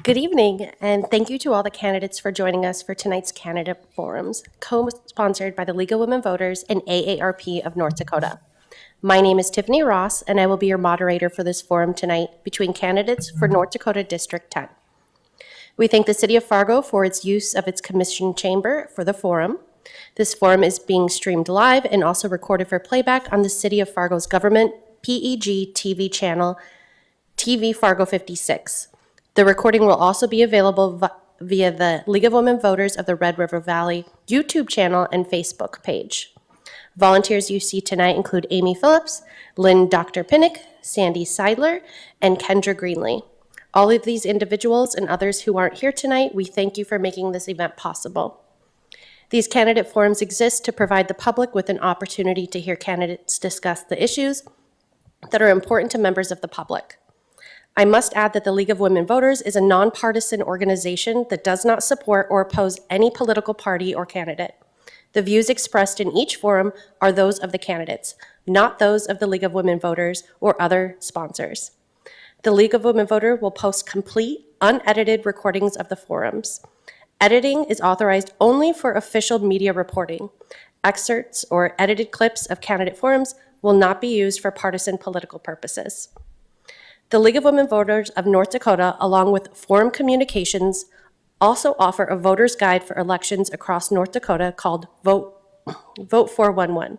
Good evening, and thank you to all the candidates for joining us for tonight's candidate forums, co-sponsored by the League of Women Voters and AARP of North Dakota. My name is Tiffany Ross, and I will be your moderator for this forum tonight between candidates for North Dakota District 10. We thank the City of Fargo for its use of its commission chamber for the forum. This forum is being streamed live and also recorded for playback on the City of Fargo's government PEG TV channel, TV Fargo 56. The recording will also be available via the League of Women Voters of the Red River Valley YouTube channel and Facebook page. Volunteers you see tonight include Amy Phillips, Lynn Dr. Pinnick, Sandy Seidler, and Kendra Greenlee. All of these individuals and others who aren't here tonight, we thank you for making this event possible. These candidate forums exist to provide the public with an opportunity to hear candidates discuss the issues that are important to members of the public. I must add that the League of Women Voters is a nonpartisan organization that does not support or oppose any political party or candidate. The views expressed in each forum are those of the candidates, not those of the League of Women Voters or other sponsors. The League of Women Voters will post complete, unedited recordings of the forums. Editing is authorized only for official media reporting. Excerpts or edited clips of candidate forums will not be used for partisan political purposes. The League of Women Voters of North Dakota, along with Forum Communications, also offer a voter's guide for elections across North Dakota called Vote 411.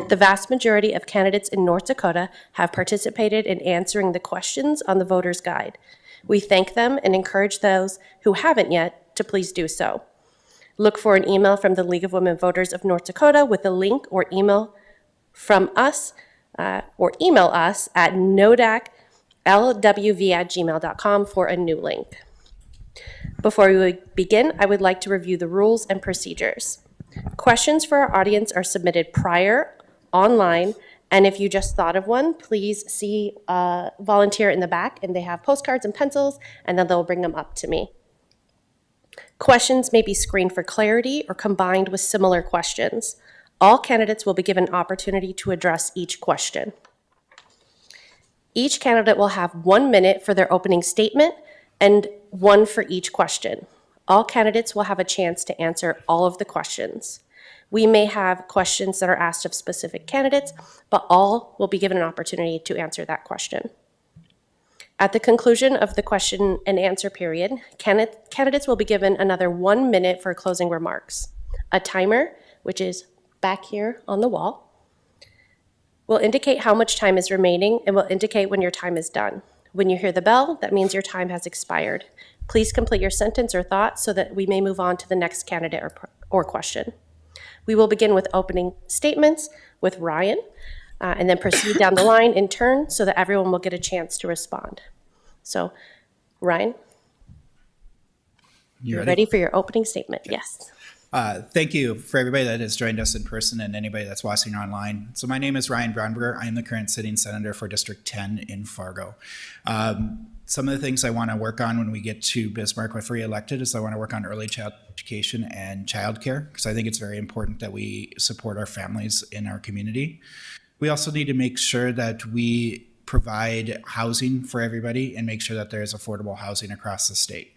The vast majority of candidates in North Dakota have participated in answering the questions on the voter's guide. We thank them and encourage those who haven't yet to please do so. Look for an email from the League of Women Voters of North Dakota with a link or email from us or email us at nodaclwv@gmail.com for a new link. Before we begin, I would like to review the rules and procedures. Questions for our audience are submitted prior, online, and if you just thought of one, please see a volunteer in the back, and they have postcards and pencils, and then they'll bring them up to me. Questions may be screened for clarity or combined with similar questions. All candidates will be given an opportunity to address each question. Each candidate will have 1 minute for their opening statement and 1 for each question. All candidates will have a chance to answer all of the questions. We may have questions that are asked of specific candidates, but all will be given an opportunity to answer that question. At the conclusion of the question and answer period, candidates will be given another 1 minute for closing remarks. A timer, which is back here on the wall, will indicate how much time is remaining and will indicate when your time is done. When you hear the bell, that means your time has expired. Please complete your sentence or thought so that we may move on to the next candidate or question. We will begin with opening statements with Ryan, and then proceed down the line in turn so that everyone will get a chance to respond. So, Ryan, you're ready for your opening statement? Yes. Thank you for everybody that has joined us in person and anybody that's watching online. So my name is Ryan Braunberger. I am the current sitting senator for District 10 in Fargo. Some of the things I want to work on when we get to Bismarck if re-elected is I want to work on early child education and childcare, because I think it's very important that we support our families in our community. We also need to make sure that we provide housing for everybody and make sure that there is affordable housing across the state.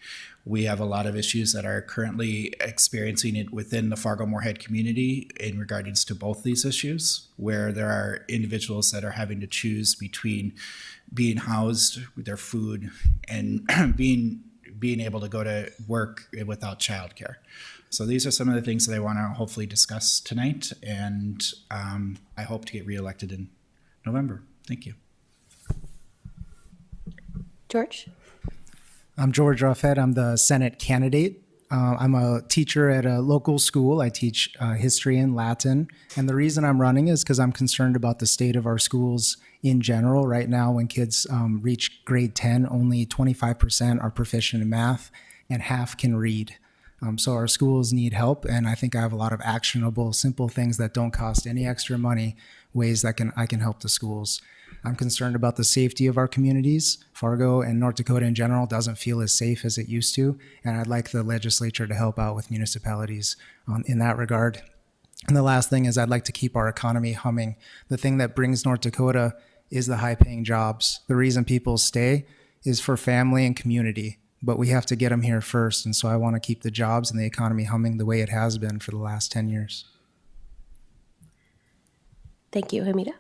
We have a lot of issues that are currently experiencing it within the Fargo-Moorhead community in regards to both these issues, where there are individuals that are having to choose between being housed with their food and being able to go to work without childcare. So these are some of the things that I want to hopefully discuss tonight, and I hope to get reelected in November. Thank you. George? I'm George Ruffhead. I'm the Senate candidate. I'm a teacher at a local school. I teach history and Latin. And the reason I'm running is because I'm concerned about the state of our schools in general. Right now, when kids reach grade 10, only 25% are proficient in math and half can read. So our schools need help. And I think I have a lot of actionable, simple things that don't cost any extra money, ways that I can help the schools. I'm concerned about the safety of our communities. Fargo and North Dakota in general doesn't feel as safe as it used to, and I'd like the legislature to help out with municipalities in that regard. And the last thing is I'd like to keep our economy humming. The thing that brings North Dakota is the high-paying jobs. The reason people stay is for family and community. but we have to get them here first. And so I want to keep the jobs and the economy humming the way it has been for the last 10 years. Thank you, Hamida.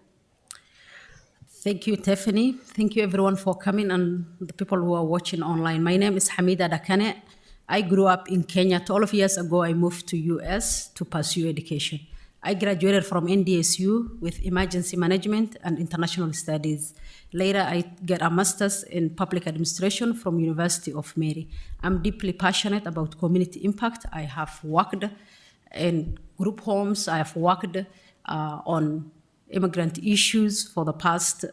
Thank you, Tiffany. Thank you, everyone, for coming and the people who are watching online. My name is Hamida Dakane. I grew up in Kenya. 12 years ago, I moved to US to pursue education. I graduated from NDSU with emergency management and international studies. Later, I get a master's in public administration from University of Mary. I'm deeply passionate about community impact. I have worked in group homes. I have worked on immigrant issues for the past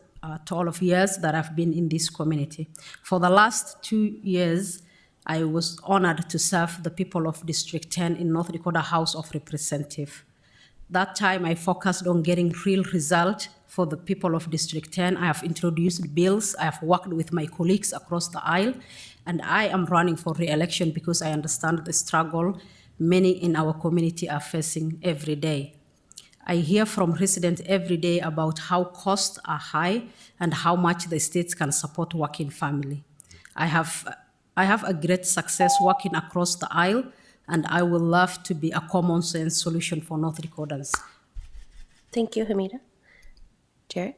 12 years that I've been in this community. For the last 2 years, I was honored to serve the people of District 10 in North Dakota House of Representatives. That time, I focused on getting real results for the people of District 10. I have introduced bills. I have worked with my colleagues across the aisle, and I am running for re-election because I understand the struggle many in our community are facing every day. I hear from residents every day about how costs are high and how much the states can support working family. I have a great success working across the aisle, and I would love to be a common sense solution for North Dakotans. Thank you, Hamida. Jared?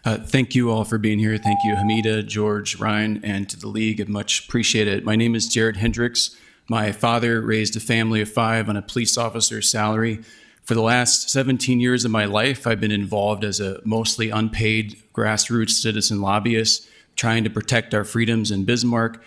Thank you all for being here. Thank you, Hamida, George, Ryan, and to the League. I much appreciate it. My name is Jared Hendricks. My father raised a family of 5 on a police officer's salary. For the last 17 years of my life, I've been involved as a mostly unpaid grassroots citizen lobbyist, trying to protect our freedoms in Bismarck.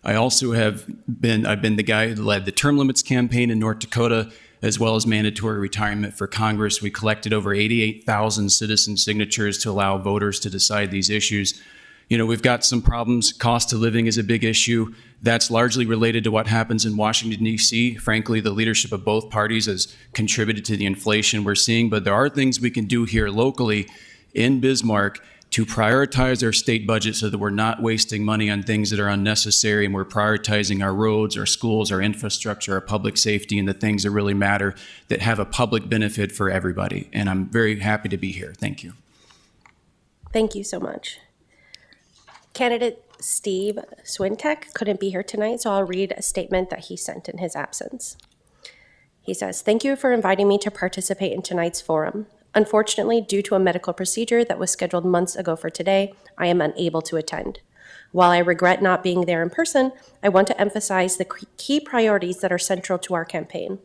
I've been the guy who led the term limits campaign in North Dakota, as well as mandatory retirement for Congress. We collected over 88,000 citizen signatures to allow voters to decide these issues. You know, we've got some problems. Cost of living is a big issue. That's largely related to what happens in Washington, D.C. Frankly, the leadership of both parties has contributed to the inflation we're seeing, but there are things we can do here locally in Bismarck to prioritize our state budget so that we're not wasting money on things that are unnecessary, and we're prioritizing our roads, our schools, our infrastructure, our public safety, and the things that really matter that have a public benefit for everybody. And I'm very happy to be here. Thank you. Thank you so much. Candidate Steve Swintek couldn't be here tonight, so I'll read a statement that he sent in his absence. He says, "Thank you for inviting me to participate in tonight's forum. Unfortunately, due to a medical procedure that was scheduled months ago for today, I am unable to attend. While I regret not being there in person, I want to emphasize the key priorities that are central to our campaign.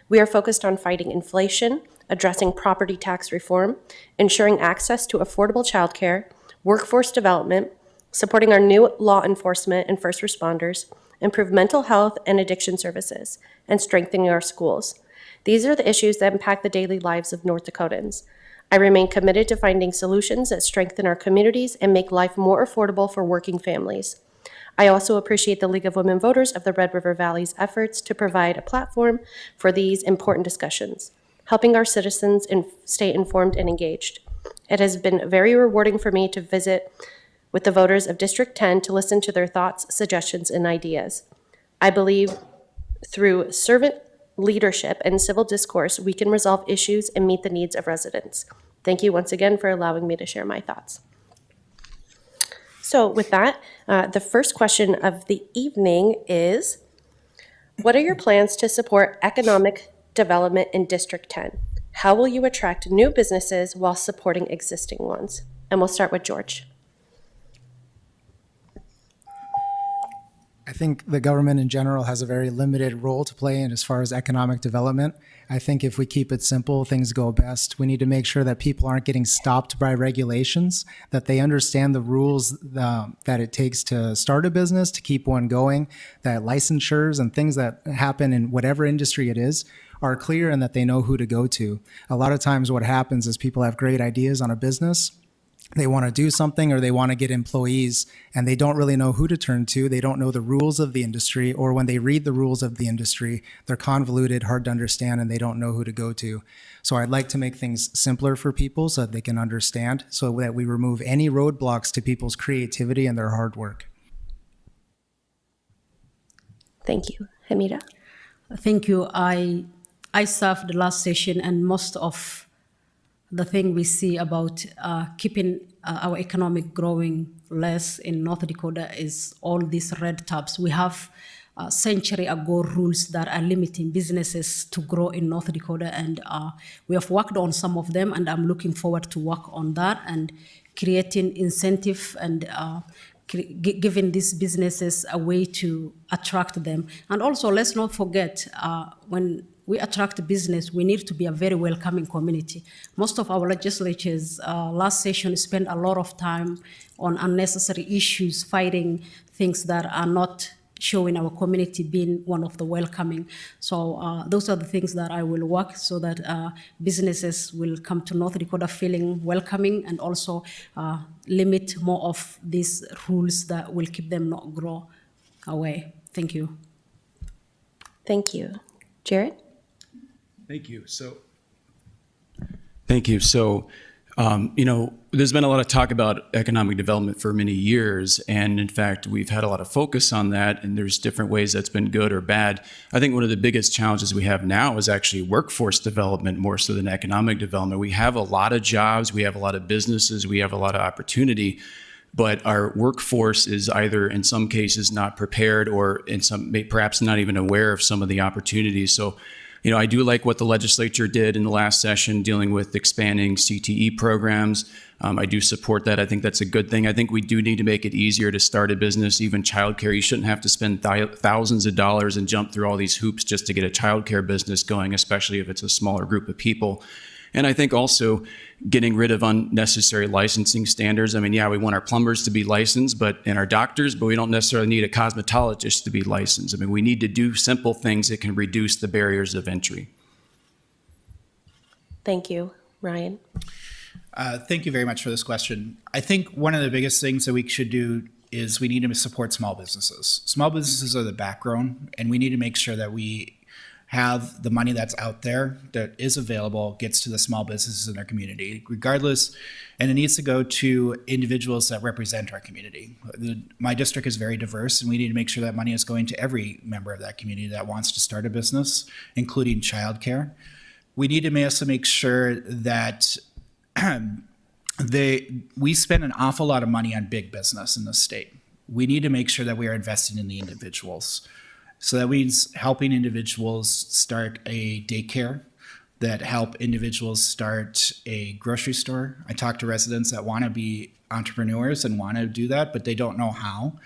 We are focused on fighting inflation, addressing property tax reform, ensuring access to affordable childcare, workforce development, supporting our new law enforcement and first responders, improve mental health and addiction services, and strengthening our schools. These are the issues that impact the daily lives of North Dakotans. I remain committed to finding solutions that strengthen our communities and make life more affordable for working families. I also appreciate the League of Women Voters of the Red River Valley's efforts to provide a platform for these important discussions, helping our citizens stay informed and engaged. It has been very rewarding for me to visit with the voters of District 10 to listen to their thoughts, suggestions, and ideas. I believe through servant leadership and civil discourse, we can resolve issues and meet the needs of residents. Thank you once again for allowing me to share my thoughts." So with that, the first question of the evening is, what are your plans to support economic development in District 10? How will you attract new businesses while supporting existing ones? And we'll start with George. I think the government in general has a very limited role to play in as far as economic development. I think if we keep it simple, things go best. We need to make sure that people aren't getting stopped by regulations, that they understand the rules that it takes to start a business, to keep one going, that licensures and things that happen in whatever industry it is are clear and that they know who to go to. A lot of times what happens is people have great ideas on a business. They want to do something or they want to get employees and they don't really know who to turn to. They don't know the rules of the industry, or when they read the rules of the industry, they're convoluted, hard to understand, and they don't know who to go to. So I'd like to make things simpler for people so that they can understand, so that we remove any roadblocks to people's creativity and their hard work. Thank you. Hamida? Thank you. I served the last session, and most of the thing we see about keeping our economic growing less in North Dakota is all these red tabs. We have century ago rules that are limiting businesses to grow in North Dakota, and we have worked on some of them, and I'm looking forward to work on that and creating incentive and giving these businesses a way to attract them. And also, let's not forget, when we attract business, we need to be a very welcoming community. Most of our legislatures last session spent a lot of time on unnecessary issues, fighting things that are not showing our community being one of the welcoming. So those are the things that I will work so that businesses will come to North Dakota feeling welcoming, and also limit more of these rules that will keep them not grow away. Thank you. Thank you. Jared? Thank you. There's been a lot of talk about economic development for many years. And in fact, we've had a lot of focus on that. And there's different ways that's been good or bad. I think one of the biggest challenges we have now is actually workforce development more so than economic development. We have a lot of jobs. We have a lot of businesses. We have a lot of opportunity. But our workforce is either in some cases not prepared, or in some perhaps not even aware of some of the opportunities. So I do like what the legislature did in the last session dealing with expanding CTE programs. I do support that. I think that's a good thing. I think we do need to make it easier to start a business, even childcare. You shouldn't have to spend thousands of dollars and jump through all these hoops just to get a childcare business going, especially if it's a smaller group of people. And I think also getting rid of unnecessary licensing standards. I mean, yeah, we want our plumbers to be licensed, and our doctors, but we don't necessarily need a cosmetologist to be licensed. I mean, we need to do simple things that can reduce the barriers of entry. Thank you. Ryan? Thank you very much for this question. I think one of the biggest things that we should do is we need to support small businesses. Small businesses are the backbone, and we need to make sure that we have the money that's out there that is available gets to the small businesses in our community, regardless, and it needs to go to individuals that represent our community. My district is very diverse, and we need to make sure that money is going to every member of that community that wants to start a business, including childcare. We need to also make sure that we spend an awful lot of money on big business in the state. We need to make sure that we are investing in the individuals. So that means helping individuals start a daycare, that help individuals start a grocery store. I talk to residents that want to be entrepreneurs and want to do that, but they don't know how.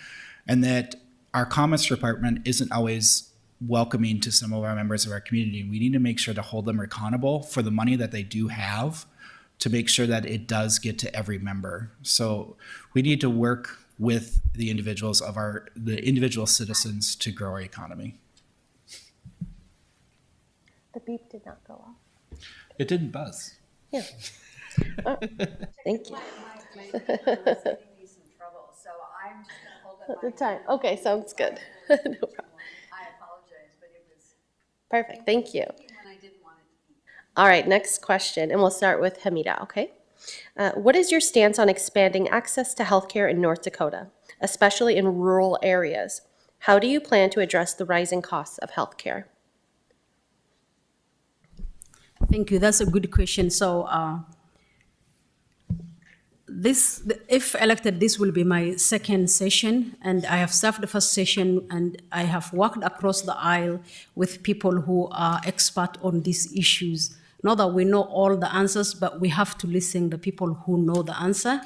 And that our commerce department isn't always welcoming to some of our members of our community. We need to make sure to hold them accountable for the money that they do have, to make sure that it does get to every member. So we need to work with the individuals of the individual citizens to grow our economy. The beep did not go off. It didn't buzz. Yeah. Oh, thank you. The time. Okay, sounds good. No problem. I apologize, but it was. Perfect. Thank you. And I didn't want it to be. All right, next question, and we'll start with Hamida, okay? What is your stance on expanding access to healthcare in North Dakota, especially in rural areas? How do you plan to address the rising costs of healthcare? Thank you. That's a good question. So if elected, this will be my second session, and I have served the first session, and I have worked across the aisle with people who are expert on these issues. Not that we know all the answers, but we have to listen to people who know the answer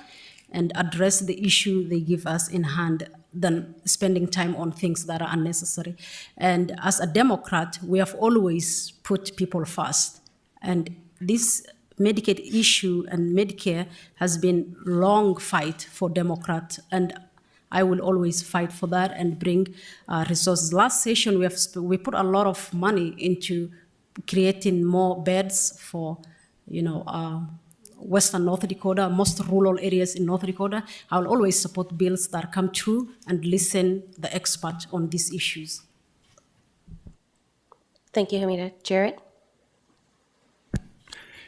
and address the issue they give us in hand than spending time on things that are unnecessary. And as a Democrat, we have always put people first. And this Medicaid issue and Medicare has been long fight for Democrats, and I will always fight for that and bring resources. Last session, we put a lot of money into creating more beds for, Western North Dakota, most rural areas in North Dakota. I will always support bills that come through and listen to the expert on these issues. Thank you, Hamida. Jarrett?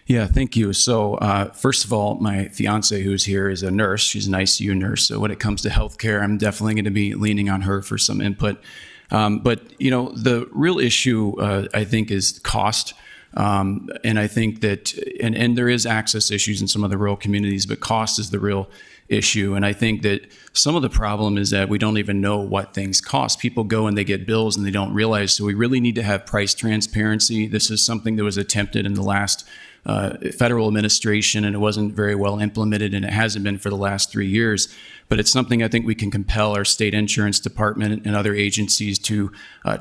Yeah, thank you. So first of all, my fiance who's here is a nurse. She's an ICU nurse. So when it comes to healthcare, I'm definitely going to be leaning on her for some input. But the real issue, I think, is cost. And I think that, and there is access issues in some of the rural communities, but cost is the real issue. And I think that some of the problem is that we don't even know what things cost. People go and they get bills and they don't realize. So we really need to have price transparency. This is something that was attempted in the last federal administration, and it wasn't very well implemented, and it hasn't been for the last 3 years. But it's something I think we can compel our state insurance department and other agencies to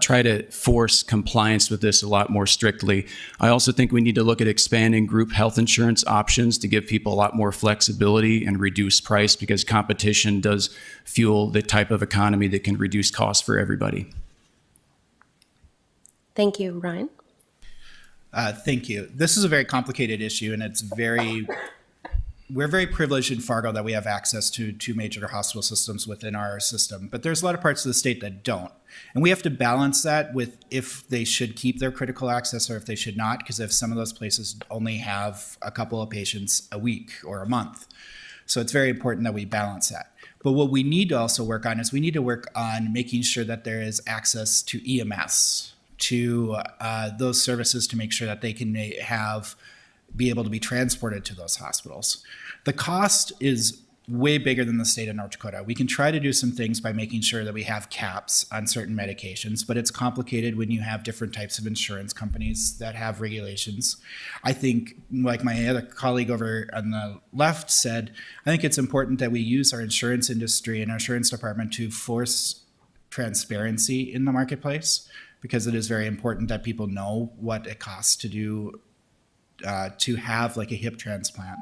try to force compliance with this a lot more strictly. I also think we need to look at expanding group health insurance options to give people a lot more flexibility and reduce price, because competition does fuel the type of economy that can reduce costs for everybody. Thank you, Ryan. Thank you. This is a very complicated issue, and we're very privileged in Fargo that we have access to two major hospital systems within our system, but there's a lot of parts of the state that don't. And we have to balance that with if they should keep their critical access or if they should not, because if some of those places only have a couple of patients a week or a month. So it's very important that we balance that. But what we need to also work on is we need to work on making sure that there is access to EMS, to those services, to make sure that they can be able to be transported to those hospitals. The cost is way bigger than the state of North Dakota. We can try to do some things by making sure that we have caps on certain medications, but it's complicated when you have different types of insurance companies that have regulations. I think, like my other colleague over on the left said, I think it's important that we use our insurance industry and our insurance department to force transparency in the marketplace, because it is very important that people know what it costs to do to have like a hip transplant.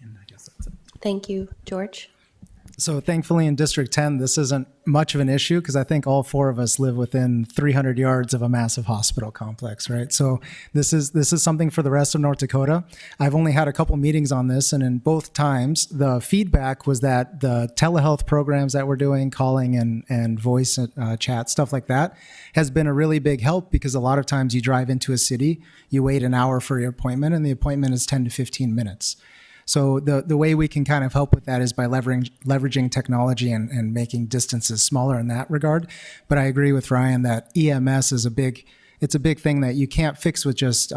And I guess that's it. Thank you, George. So thankfully in District 10, this isn't much of an issue because I think all four of us live within 300 yards of a massive hospital complex, right? So this is something for the rest of North Dakota. I've only had a couple meetings on this, and in both times, the feedback was that the telehealth programs that we're doing, calling and voice chat, stuff like that, has been a really big help, because a lot of times you drive into a city, you wait an hour for your appointment, and the appointment is 10 to 15 minutes. So the way we can kind of help with that is by leveraging technology and making distances smaller in that regard. But I agree with Ryan that EMS is a big thing that you can't fix with just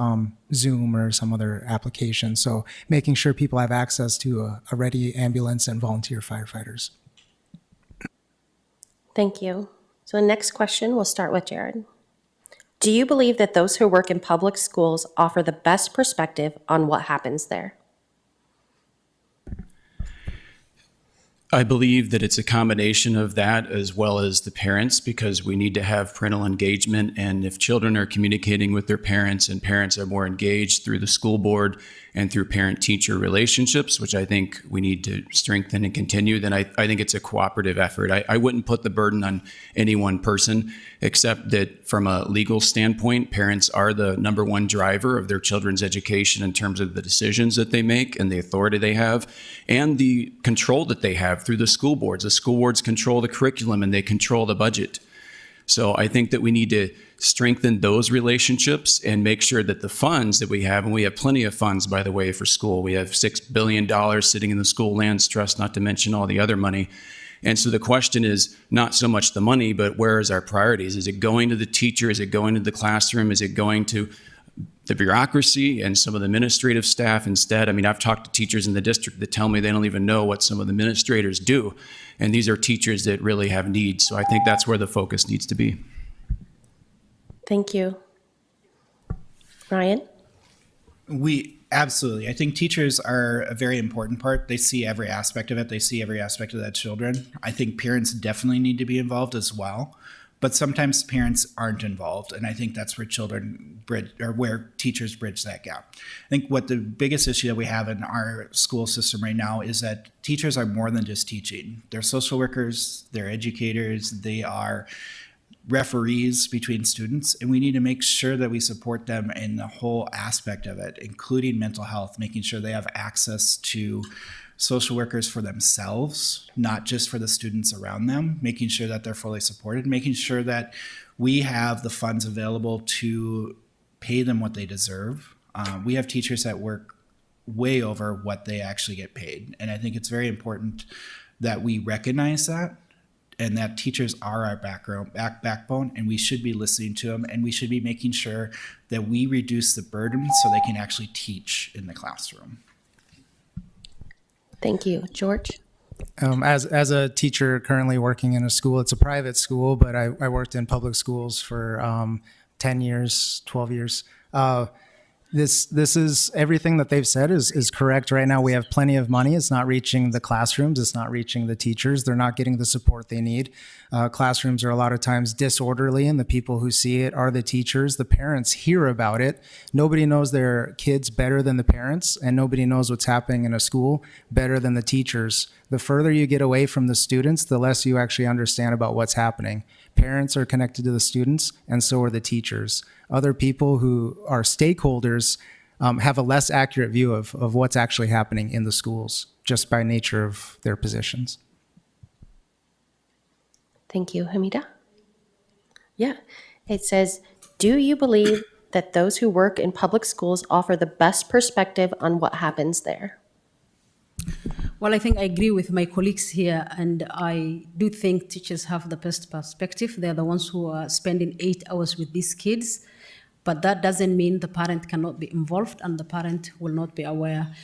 Zoom or some other application. So making sure people have access to a ready ambulance and volunteer firefighters. Thank you. So the next question, we'll start with Jared. Do you believe that those who work in public schools offer the best perspective on what happens there? I believe that it's a combination of that as well as the parents, because we need to have parental engagement. And if children are communicating with their parents and parents are more engaged through the school board and through parent-teacher relationships, which I think we need to strengthen and continue, then I think it's a cooperative effort. I wouldn't put the burden on any one person, except that from a legal standpoint, parents are the number one driver of their children's education in terms of the decisions that they make and the authority they have and the control that they have through the school boards. The school boards control the curriculum and they control the budget. So I think that we need to strengthen those relationships and make sure that the funds that we have, and we have plenty of funds, by the way, for school. We have $6 billion sitting in the school lands trust, not to mention all the other money. And so the question is not so much the money, but where is our priorities? Is it going to the teacher? Is it going to the classroom? Is it going to the bureaucracy and some of the administrative staff instead? I mean, I've talked to teachers in the district that tell me they don't even know what some of the administrators do. And these are teachers that really have needs. So I think that's where the focus needs to be. Thank you. Ryan? Absolutely. I think teachers are a very important part. They see every aspect of it. They see every aspect of that children. I think parents definitely need to be involved as well. But sometimes parents aren't involved, and I think that's where where teachers bridge that gap. I think what the biggest issue that we have in our school system right now is that teachers are more than just teaching. They're social workers, they're educators, they are referees between students, and we need to make sure that we support them in the whole aspect of it, including mental health, making sure they have access to social workers for themselves, not just for the students around them, making sure that they're fully supported, making sure that we have the funds available to pay them what they deserve. We have teachers that work way over what they actually get paid. And I think it's very important that we recognize that and that teachers are our backbone, and we should be listening to them, and we should be making sure that we reduce the burden so they can actually teach in the classroom. Thank you. George? As a teacher currently working in a school, it's a private school, but I worked in public schools for 10 years, 12 years. This is everything that they've said is correct. Right now we have plenty of money. It's not reaching the classrooms. It's not reaching the teachers. They're not getting the support they need. Classrooms are a lot of times disorderly, and the people who see it are the teachers. The parents hear about it. Nobody knows their kids better than the parents, and nobody knows what's happening in a school better than the teachers. The further you get away from the students, the less you actually understand about what's happening. Parents are connected to the students, and so are the teachers. Other people who are stakeholders have a less accurate view of what's actually happening in the schools, just by nature of their positions. Thank you. Hamida? Yeah. It says, do you believe that those who work in public schools offer the best perspective on what happens there? Well, I think I agree with my colleagues here, and I do think teachers have the best perspective. They're the ones who are spending 8 hours with these kids, but that doesn't mean the parent cannot be involved and the parent will not be aware.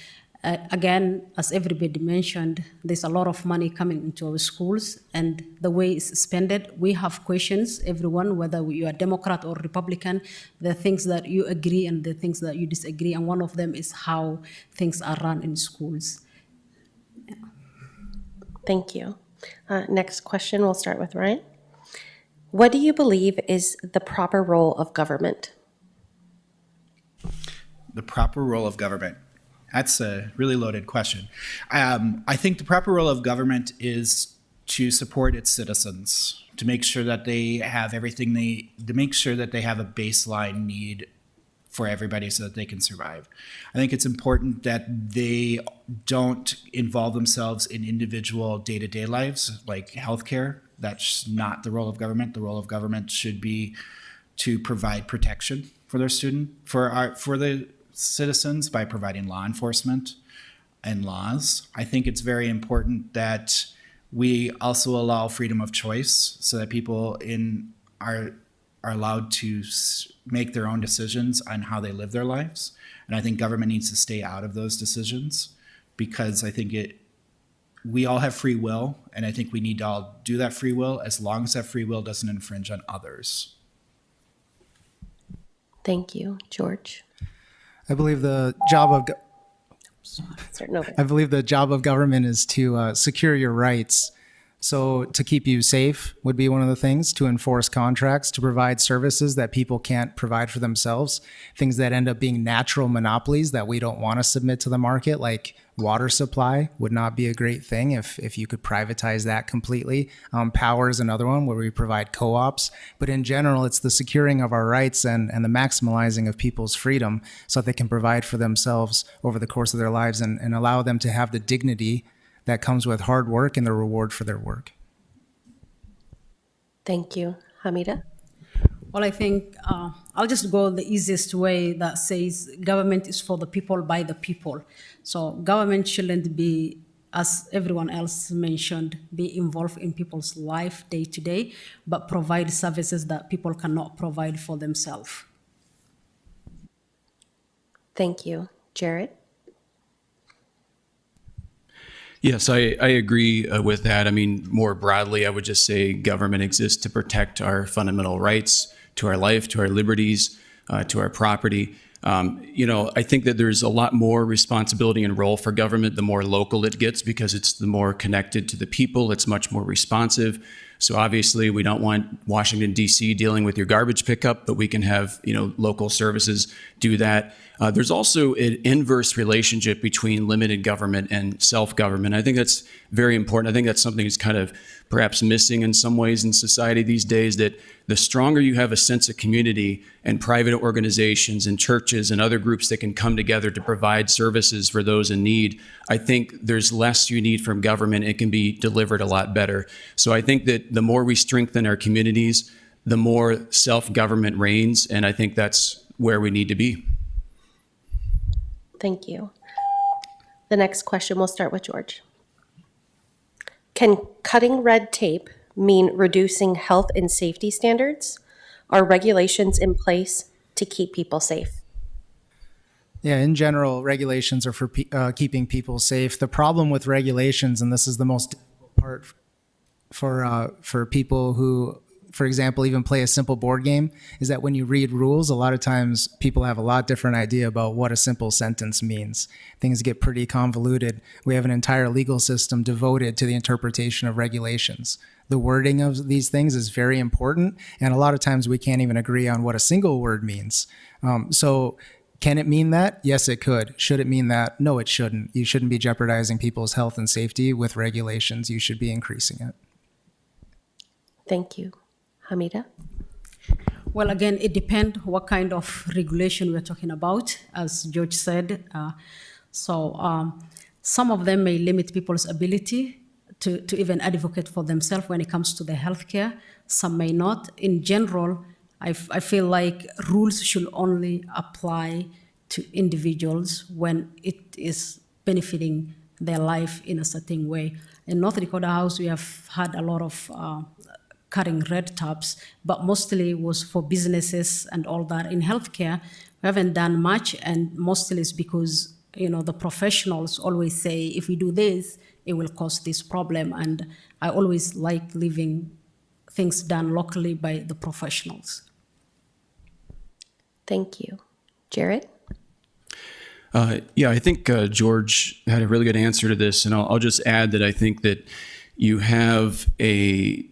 Again, as everybody mentioned, there's a lot of money coming into our schools, and the way it's spent, we have questions, everyone, whether you are Democrat or Republican, the things that you agree and the things that you disagree, and one of them is how things are run in schools. Thank you. Next question, we'll start with Ryan. What do you believe is the proper role of government? The proper role of government. That's a really loaded question. I think the proper role of government is to support its citizens, to make sure that they have everything to make sure that they have a baseline need for everybody so that they can survive. I think it's important that they don't involve themselves in individual day-to-day lives like healthcare. That's not the role of government. The role of government should be to provide protection for their for the citizens by providing law enforcement and laws. I think it's very important that we also allow freedom of choice so that people are allowed to make their own decisions on how they live their lives. And I think government needs to stay out of those decisions, because I think we all have free will, and I think we need to all do that free will as long as that free will doesn't infringe on others. Thank you. George? I believe the job of Starting over. I believe the job of government is to secure your rights. So to keep you safe would be one of the things, to enforce contracts, to provide services that people can't provide for themselves, things that end up being natural monopolies that we don't want to submit to the market, like water supply would not be a great thing if you could privatize that completely. Power is another one where we provide co-ops. But in general, it's the securing of our rights and the maximizing of people's freedom so that they can provide for themselves over the course of their lives and allow them to have the dignity that comes with hard work and the reward for their work. Thank you. Hamida? Well, I think I'll just go the easiest way that says government is for the people, by the people. So government shouldn't be, as everyone else mentioned, be involved in people's life day to day, but provide services that people cannot provide for themselves. Thank you. Jared? Yes, I agree with that. I mean, more broadly, I would just say government exists to protect our fundamental rights to our life, to our liberties, to our property. I think that there's a lot more responsibility and role for government the more local it gets, because it's the more connected to the people. It's much more responsive. So obviously, we don't want Washington, D.C. dealing with your garbage pickup, but we can have local services do that. There's also an inverse relationship between limited government and self-government. I think that's very important. I think that's something that's kind of perhaps missing in some ways in society these days, that the stronger you have a sense of community and private organizations and churches and other groups that can come together to provide services for those in need, I think there's less you need from government. It can be delivered a lot better. So I think that the more we strengthen our communities, the more self-government reigns, and I think that's where we need to be. Thank you. The next question, we'll start with George. Can cutting red tape mean reducing health and safety standards? Are regulations in place to keep people safe? Yeah, in general, regulations are for keeping people safe. The problem with regulations, and this is the most difficult part for people who, for example, even play a simple board game, is that when you read rules, a lot of times people have a lot different idea about what a simple sentence means. Things get pretty convoluted. We have an entire legal system devoted to the interpretation of regulations. The wording of these things is very important, and a lot of times we can't even agree on what a single word means. So can it mean that? Yes, it could. Should it mean that? No, it shouldn't. You shouldn't be jeopardizing people's health and safety with regulations. You should be increasing it. Thank you. Hamida? Well, again, it depends what kind of regulation we're talking about, as George said. Some of them may limit people's ability to even advocate for themselves when it comes to the healthcare. Some may not. In general, I feel like rules should only apply to individuals when it is benefiting their life in a certain way. In North Dakota House, we have had a lot of cutting red tapes, but mostly was for businesses and all that. In healthcare, we haven't done much, and mostly it's because the professionals always say, if we do this, it will cause this problem. And I always like leaving things done locally by the professionals. Thank you. Jared? Yeah, I think George had a really good answer to this, and I'll just add that I think that you have a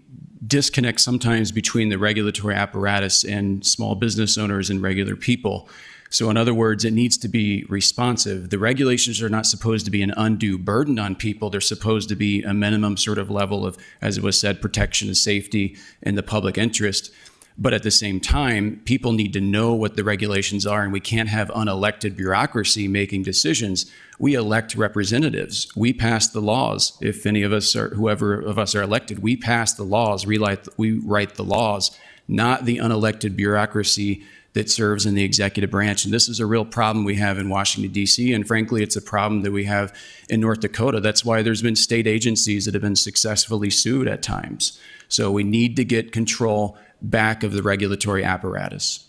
disconnect sometimes between the regulatory apparatus and small business owners and regular people. So in other words, it needs to be responsive. The regulations are not supposed to be an undue burden on people. They're supposed to be a minimum sort of level of, as it was said, protection of safety and the public interest. But at the same time, people need to know what the regulations are, and we can't have unelected bureaucracy making decisions. We elect representatives. We pass the laws. If any of us, or whoever of us are elected, we pass the laws. We write the laws, not the unelected bureaucracy that serves in the executive branch. And this is a real problem we have in Washington, D.C., and frankly, it's a problem that we have in North Dakota. That's why there's been state agencies that have been successfully sued at times. So we need to get control back of the regulatory apparatus.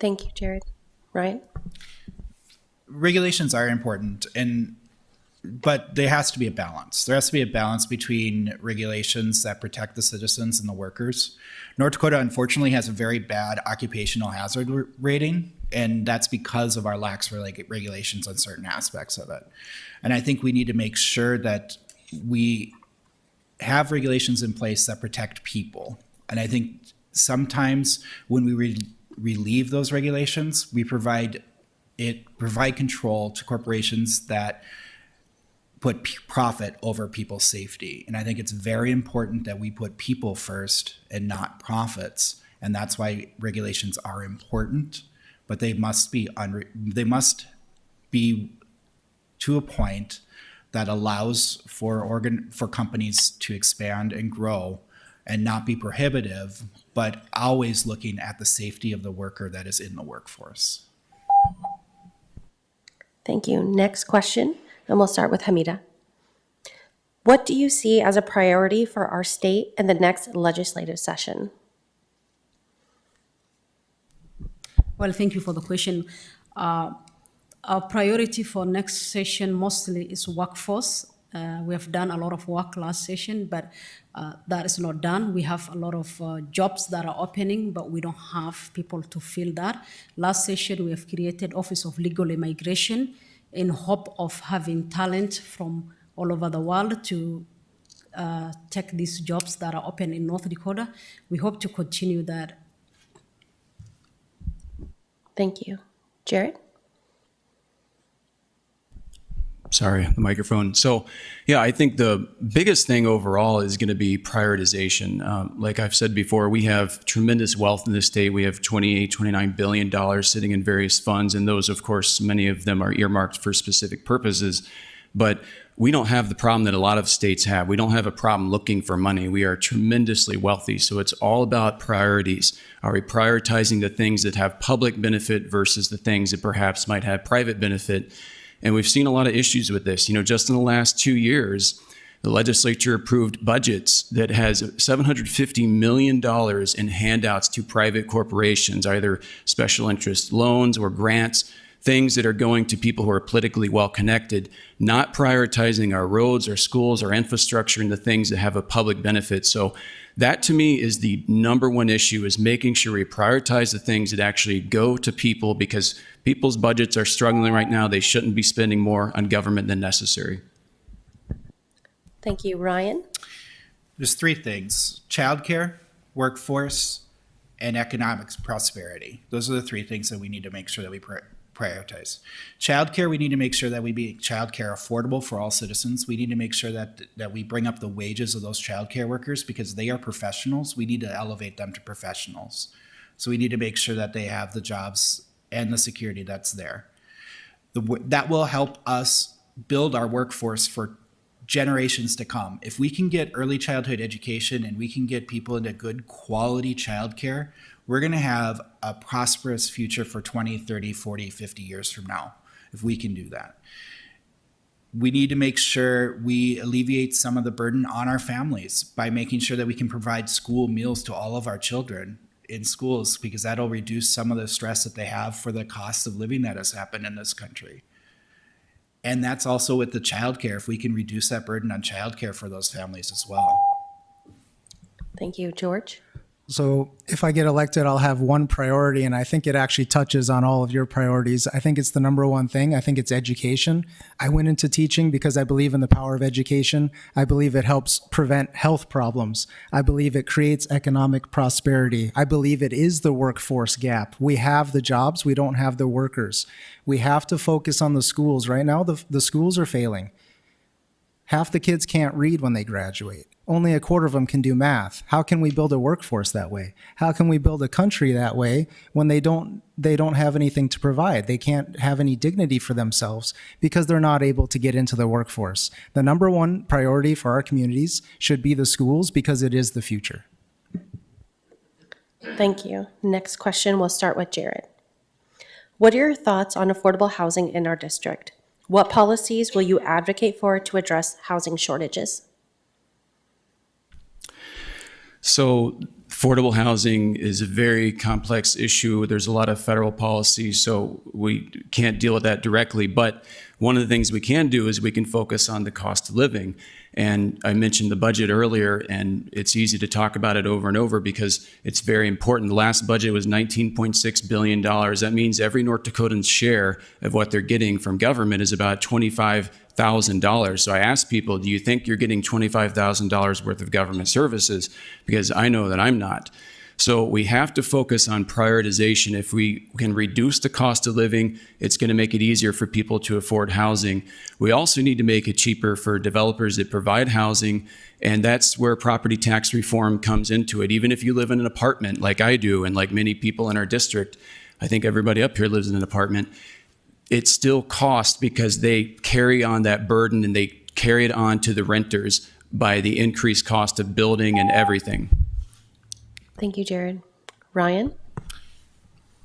Thank you, Jared. Ryan? Regulations are important, but there has to be a balance. There has to be a balance between regulations that protect the citizens and the workers. North Dakota, unfortunately, has a very bad occupational hazard rating, and that's because of our lax regulations on certain aspects of it. And I think we need to make sure that we have regulations in place that protect people. And I think sometimes when we relieve those regulations, we provide control to corporations that put profit over people's safety. And I think it's very important that we put people first and not profits. And that's why regulations are important, but they must be to a point that allows for companies to expand and grow and not be prohibitive, but always looking at the safety of the worker that is in the workforce. Thank you. Next question, and we'll start with Hamida. What do you see as a priority for our state in the next legislative session? Well, thank you for the question. Our priority for next session mostly is workforce. We have done a lot of work last session, but that is not done. We have a lot of jobs that are opening, but we don't have people to fill that. Last session, we have created Office of Legal Immigration in hope of having talent from all over the world to take these jobs that are open in North Dakota. We hope to continue that. Thank you. Jared? Sorry, the microphone. So, yeah, I think the biggest thing overall is going to be prioritization. Like I've said before, we have tremendous wealth in this state. We have $29 billion sitting in various funds, and those, of course, many of them are earmarked for specific purposes. But we don't have the problem that a lot of states have. We don't have a problem looking for money. We are tremendously wealthy. So it's all about priorities. Are we prioritizing the things that have public benefit versus the things that perhaps might have private benefit? And we've seen a lot of issues with this. Just in the last 2 years, The legislature approved budgets that has $750 million in handouts to private corporations, either special interest loans or grants, things that are going to people who are politically well connected, not prioritizing our roads, our schools, our infrastructure, and the things that have a public benefit. So that to me is the number one issue, is making sure we prioritize the things that actually go to people, because people's budgets are struggling right now. They shouldn't be spending more on government than necessary. Thank you. Ryan? There's three things: childcare, workforce, and economic prosperity. Those are the three things that we need to make sure that we prioritize. Childcare, we need to make sure that we make childcare affordable for all citizens. We need to make sure that we bring up the wages of those childcare workers, because they are professionals. We need to elevate them to professionals. So we need to make sure that they have the jobs and the security that's there. That will help us build our workforce for generations to come. If we can get early childhood education and we can get people into good quality childcare, we're going to have a prosperous future for 20, 30, 40, 50 years from now, if we can do that. We need to make sure we alleviate some of the burden on our families by making sure that we can provide school meals to all of our children in schools, because that'll reduce some of the stress that they have for the cost of living that has happened in this country. And that's also with the childcare, if we can reduce that burden on childcare for those families as well. Thank you. George? So if I get elected, I'll have one priority, and I think it actually touches on all of your priorities. I think it's the number one thing. I think it's education. I went into teaching because I believe in the power of education. I believe it helps prevent health problems. I believe it creates economic prosperity. I believe it is the workforce gap. We have the jobs, we don't have the workers. We have to focus on the schools. Right now, the schools are failing. Half the kids can't read when they graduate. Only a quarter of them can do math. How can we build a workforce that way? How can we build a country that way when they don't have anything to provide? They can't have any dignity for themselves because they're not able to get into the workforce. The number one priority for our communities should be the schools, because it is the future. Thank you. Next question, we'll start with Jared. What are your thoughts on affordable housing in our district? What policies will you advocate for to address housing shortages? So affordable housing is a very complex issue. There's a lot of federal policy, so we can't deal with that directly. But one of the things we can do is we can focus on the cost of living. And I mentioned the budget earlier, and it's easy to talk about it over and over because it's very important. The last budget was $19.6 billion. That means every North Dakotan's share of what they're getting from government is about $25,000. So I ask people, do you think you're getting $25,000 worth of government services? Because I know that I'm not. So we have to focus on prioritization. If we can reduce the cost of living, it's going to make it easier for people to afford housing. We also need to make it cheaper for developers that provide housing, and that's where property tax reform comes into it. Even if you live in an apartment like I do and like many people in our district, I think everybody up here lives in an apartment, it still costs because they carry on that burden and they carry it on to the renters by the increased cost of building and everything. Thank you, Jared. Ryan?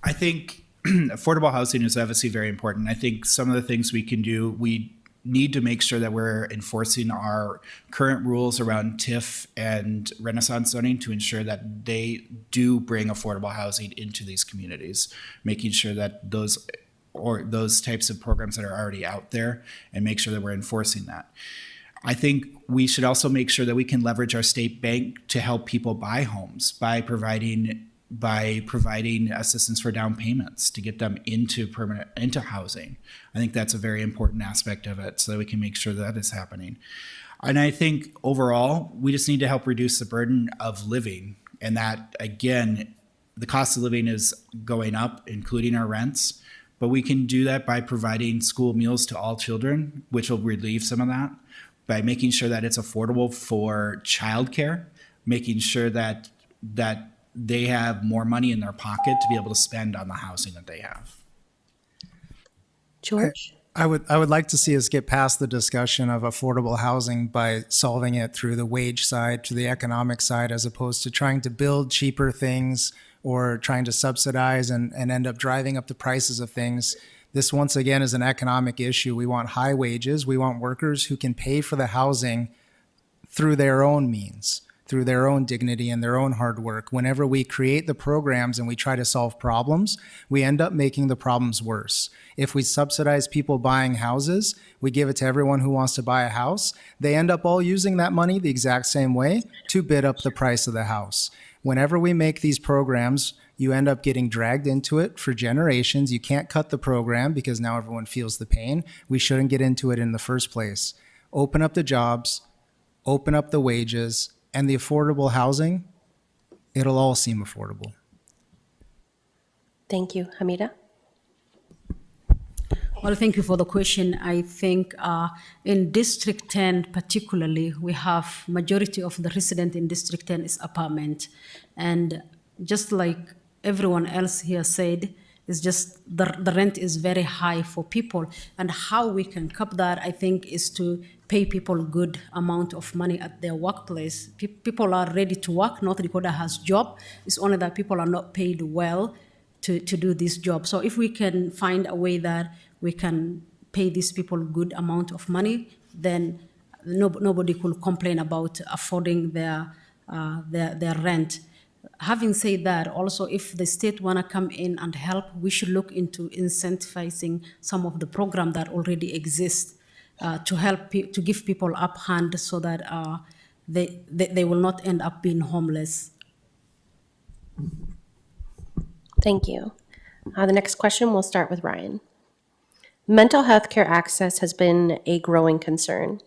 I think affordable housing is obviously very important. I think some of the things we can do, we need to make sure that we're enforcing our current rules around TIF and Renaissance zoning to ensure that they do bring affordable housing into these communities, making sure that those types of programs that are already out there, and make sure that we're enforcing that. I think we should also make sure that we can leverage our state bank to help people buy homes by providing assistance for down payments to get them into housing. I think that's a very important aspect of it, so that we can make sure that is happening. And I think overall, we just need to help reduce the burden of living, and that, again, the cost of living is going up, including our rents, but we can do that by providing school meals to all children, which will relieve some of that, by making sure that it's affordable for childcare, making sure that they have more money in their pocket to be able to spend on the housing that they have. George? I would like to see us get past the discussion of affordable housing by solving it through the wage side, to the economic side, as opposed to trying to build cheaper things or trying to subsidize and end up driving up the prices of things. This, once again, is an economic issue. We want high wages. We want workers who can pay for the housing through their own means, through their own dignity and their own hard work. Whenever we create the programs and we try to solve problems, we end up making the problems worse. If we subsidize people buying houses, we give it to everyone who wants to buy a house, they end up all using that money the exact same way to bid up the price of the house. Whenever we make these programs, you end up getting dragged into it for generations. You can't cut the program because now everyone feels the pain. We shouldn't get into it in the first place. Open up the jobs, open up the wages, and the affordable housing, it'll all seem affordable. Thank you. Hamida? Well, thank you for the question. I think in District 10 particularly, we have majority of the resident in District 10 is apartment. And just like everyone else here said, it's just the rent is very high for people. And how we can cap that, I think, is to pay people good amount of money at their workplace. People are ready to work. North Dakota has job. It's only that people are not paid well to do this job. So if we can find a way that we can pay these people good amount of money, then nobody could complain about affording their rent. Having said that, also if the state wanna come in and help, we should look into incentivizing some of the program that already exist to help to give people up hand so that they will not end up being homeless. Thank you. The next question will start with Ryan. Mental health care access has been a growing concern.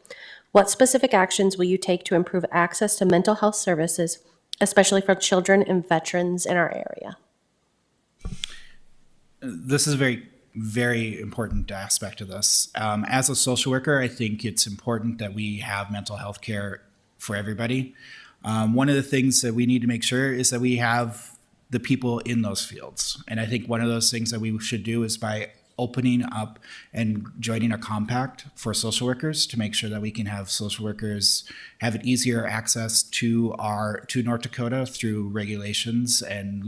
What specific actions will you take to improve access to mental health services, especially for children and veterans in our area? This is a very, very important aspect of this. As a social worker, I think it's important that we have mental health care for everybody. One of the things that we need to make sure is that we have the people in those fields. And I think one of those things that we should do is by opening up and joining a compact for social workers to make sure that we can have social workers have an easier access to North Dakota through regulations and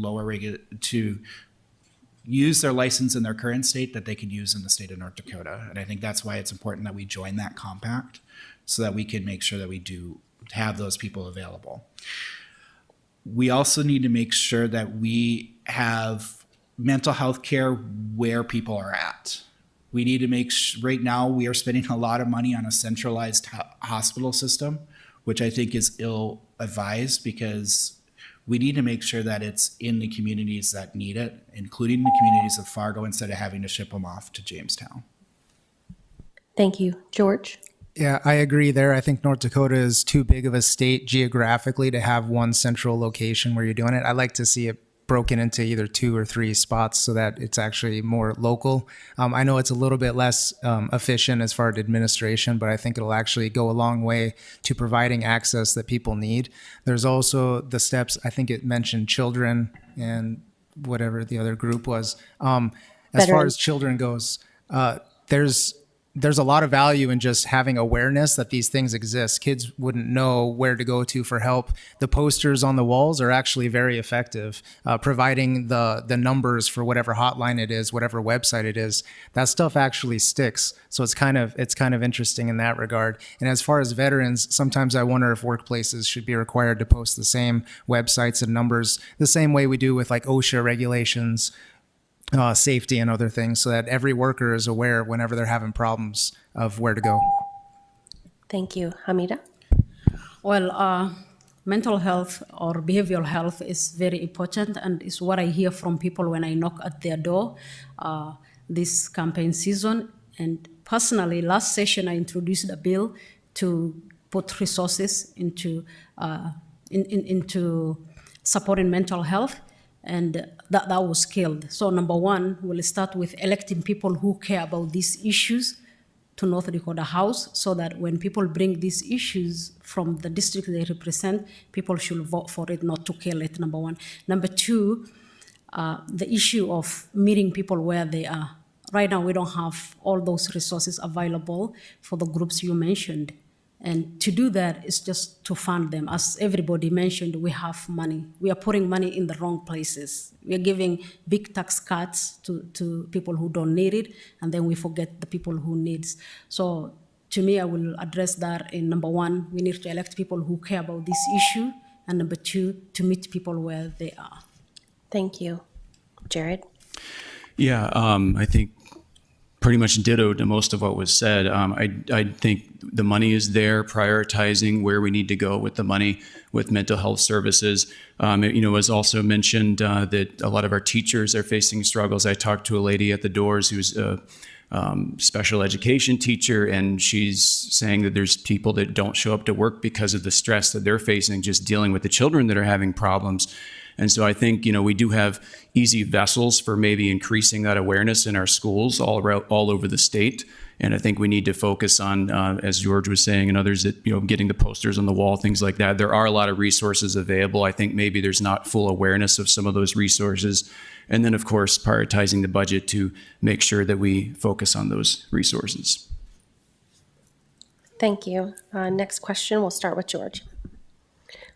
to use their license in their current state that they can use in the state of North Dakota. And I think that's why it's important that we join that compact so that we can make sure that we do have those people available. We also need to make sure that we have mental health care where people are at. We need to right now we are spending a lot of money on a centralized hospital system, which I think is ill-advised because we need to make sure that it's in the communities that need it, including the communities of Fargo, instead of having to ship them off to Jamestown. Thank you. George? Yeah, I agree there. I think North Dakota is too big of a state geographically to have one central location where you're doing it. I like to see it broken into either 2 or 3 spots so that it's actually more local. I know it's a little bit less efficient as far as administration, but I think it'll actually go a long way to providing access that people need. There's also the steps, I think it mentioned children and whatever the other group was. As far as children goes, there's a lot of value in just having awareness that these things exist. Kids wouldn't know where to go to for help. The posters on the walls are actually very effective, providing the numbers for whatever hotline it is, whatever website it is. That stuff actually sticks. So it's kind of interesting in that regard. And as far as veterans, sometimes I wonder if workplaces should be required to post the same websites and numbers the same way we do with like OSHA regulations, safety and other things, so that every worker is aware whenever they're having problems of where to go. Thank you. Hamida? Well, mental health or behavioral health is very important, and is what I hear from people when I knock at their door this campaign season. And personally, last session I introduced a bill to put resources into supporting mental health, and that was killed. So number one, we'll start with electing people who care about these issues to North Dakota House, so that when people bring these issues from the district they represent, people should vote for it, not to kill it, number one. Number two, the issue of meeting people where they are. Right now, we don't have all those resources available for the groups you mentioned. And to do that is just to fund them. As everybody mentioned, we have money. We are putting money in the wrong places. We are giving big tax cuts to people who don't need it, and then we forget the people who needs. So to me, I will address that in number one, we need to elect people who care about this issue, and number two, to meet people where they are. Thank you. Jared? Yeah, I think pretty much ditto to most of what was said. I think the money is there, prioritizing where we need to go with the money with mental health services. It was also mentioned that a lot of our teachers are facing struggles. I talked to a lady at the doors who's a special education teacher, and she's saying that there's people that don't show up to work because of the stress that they're facing just dealing with the children that are having problems. And so I think, we do have easy vessels for maybe increasing that awareness in our schools all over the state. And I think we need to focus on, as George was saying and others, that, getting the posters on the wall, things like that. There are a lot of resources available. I think maybe there's not full awareness of some of those resources. And then, of course, prioritizing the budget to make sure that we focus on those resources. Thank you. Next question, we'll start with George.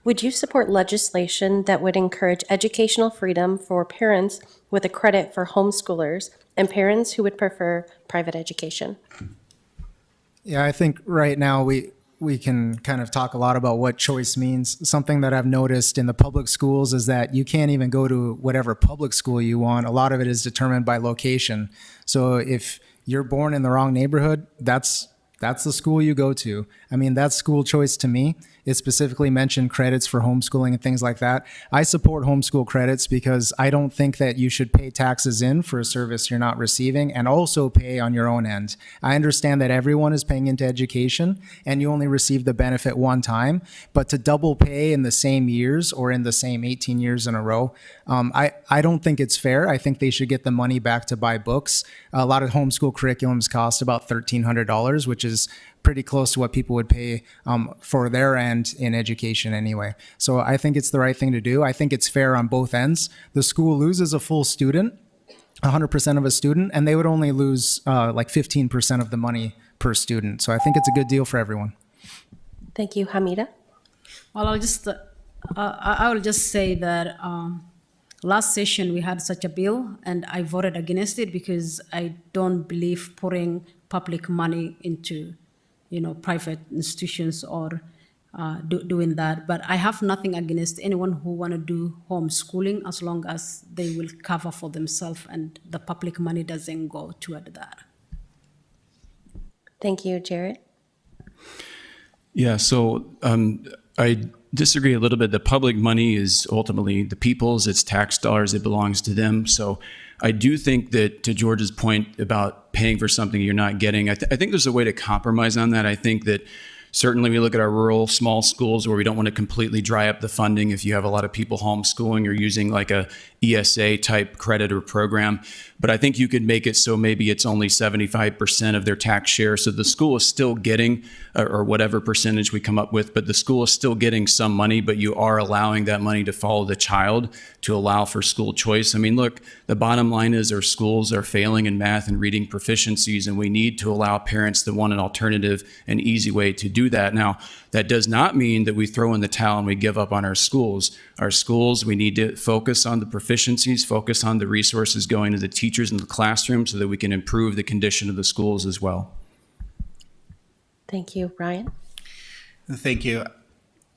Would you support legislation that would encourage educational freedom for parents with a credit for homeschoolers and parents who would prefer private education? Yeah, I think right now we can kind of talk a lot about what choice means. Something that I've noticed in the public schools is that you can't even go to whatever public school you want. A lot of it is determined by location. So if you're born in the wrong neighborhood, that's the school you go to. I mean, that's school choice to me. It specifically mentioned credits for homeschooling and things like that. I support homeschool credits because I don't think that you should pay taxes in for a service you're not receiving and also pay on your own end. I understand that everyone is paying into education and you only receive the benefit one time, but to double pay in the same years or in the same 18 years in a row, I don't think it's fair. I think they should get the money back to buy books. A lot of homeschool curriculums cost about $1,300, which is pretty close to what people would pay for their end in education anyway. So I think it's the right thing to do. I think it's fair on both ends. The school loses a full student, 100% of a student, and they would only lose like 15% of the money per student. So I think it's a good deal for everyone. Thank you. Hamida? Well, I will just say that last session we had such a bill, and I voted against it because I don't believe putting public money into, private institutions or doing that. But I have nothing against anyone who want to do homeschooling as long as they will cover for themselves and the public money doesn't go toward that. Thank you. Jared? Yeah, so I disagree a little bit. The public money is ultimately the people's, it's tax dollars, it belongs to them. So I do think that, to George's point about paying for something you're not getting, I think there's a way to compromise on that. I think that certainly we look at our rural small schools where we don't want to completely dry up the funding if you have a lot of people homeschooling or using like a ESA type credit or program. But I think you could make it so maybe it's only 75% of their tax share. So the school is still getting, or whatever percentage we come up with, but the school is still getting some money, but you are allowing that money to follow the child to allow for school choice. I mean, look, the bottom line is our schools are failing in math and reading proficiencies, and we need to allow parents that want an alternative and easy way to do that. Now, that does not mean that we throw in the towel and we give up on our schools. Our schools, we need to focus on the proficiencies, focus on the resources going to the teachers in the classroom so that we can improve the condition of the schools as well. Thank you. Ryan? Thank you.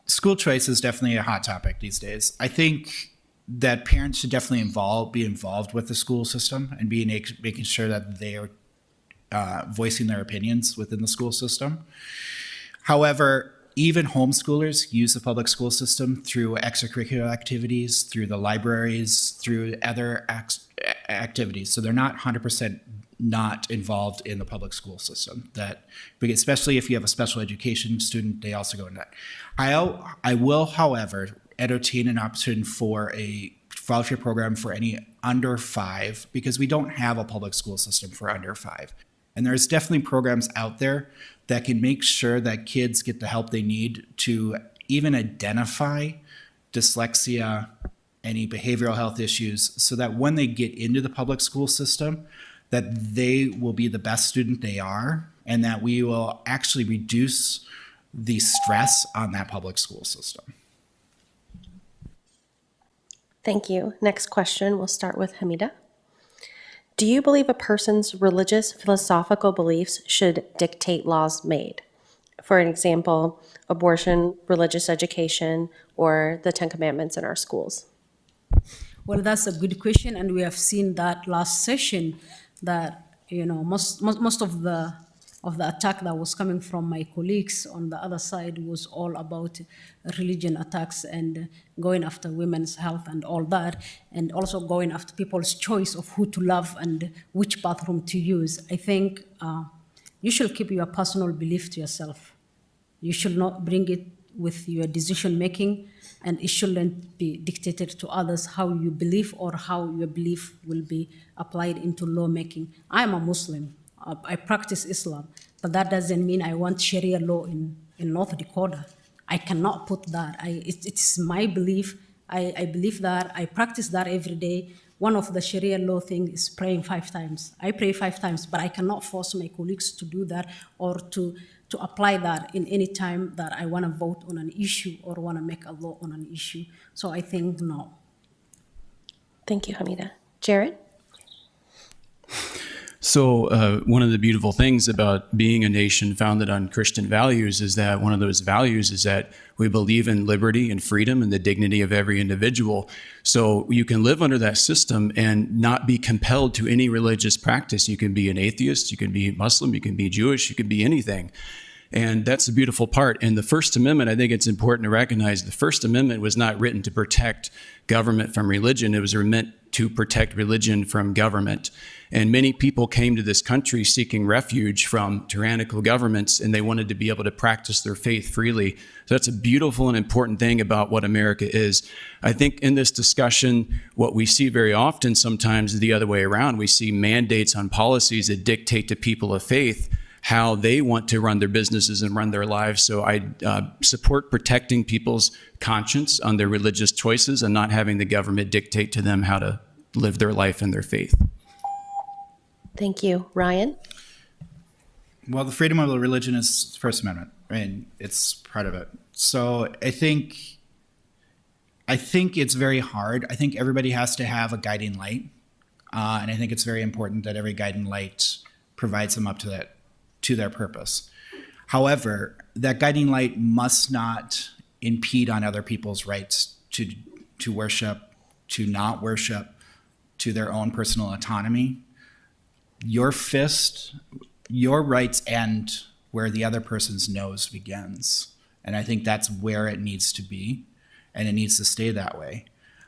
School choice is definitely a hot topic these days. I think that parents should definitely be involved with the school system and making sure that they are voicing their opinions within the school system. However, even homeschoolers use the public school system through extracurricular activities, through the libraries, through other activities. So they're not 100% not involved in the public school system. Especially if you have a special education student, they also go in that. I will, however, entertain an option for a voucher program for any under 5, because we don't have a public school system for under 5. And there's definitely programs out there that can make sure that kids get the help they need to even identify dyslexia, any behavioral health issues, so that when they get into the public school system, that they will be the best student they are, and that we will actually reduce the stress on that public school system. Thank you. Next question, we'll start with Hamida. Do you believe a person's religious philosophical beliefs should dictate laws made? For an example, abortion, religious education, or the Ten Commandments in our schools? Well, that's a good question, and we have seen that last session that most of the attack that was coming from my colleagues on the other side was all about religion attacks and going after women's health and all that, and also going after people's choice of who to love and which bathroom to use. I think you should keep your personal belief to yourself. You should not bring it with your decision making, and it shouldn't be dictated to others how you believe or how your belief will be applied into lawmaking. I am a Muslim. I practice Islam, but that doesn't mean I want Sharia law in North Dakota. I cannot put that. It's my belief. I believe that. I practice that every day. One of the Sharia law thing is praying 5 times. I pray 5 times, but I cannot force my colleagues to do that or to apply that in any time that I want to vote on an issue or want to make a law on an issue. So I think no. Thank you, Hamida. Jared? So one of the beautiful things about being a nation founded on Christian values is that one of those values is that we believe in liberty and freedom and the dignity of every individual. So you can live under that system and not be compelled to any religious practice. You can be an atheist, you can be Muslim, you can be Jewish, you can be anything. And that's the beautiful part. And the First Amendment, I think it's important to recognize the First Amendment was not written to protect government from religion. It was meant to protect religion from government. And many people came to this country seeking refuge from tyrannical governments, and they wanted to be able to practice their faith freely. So that's a beautiful and important thing about what America is. I think in this discussion, what we see very often sometimes is the other way around. We see mandates on policies that dictate to people of faith how they want to run their businesses and run their lives. So I support protecting people's conscience on their religious choices and not having the government dictate to them how to live their life and their faith. Thank you. Ryan? Well, the freedom of the religion is the First Amendment, right? It's part of it. So I think it's very hard. I think everybody has to have a guiding light. And I think it's very important that every guiding light provides them up to their purpose. However, that guiding light must not impede on other people's rights to worship, to not worship, to their own personal autonomy. Your rights end where the other person's nose begins. And I think that's where it needs to be, and it needs to stay that way.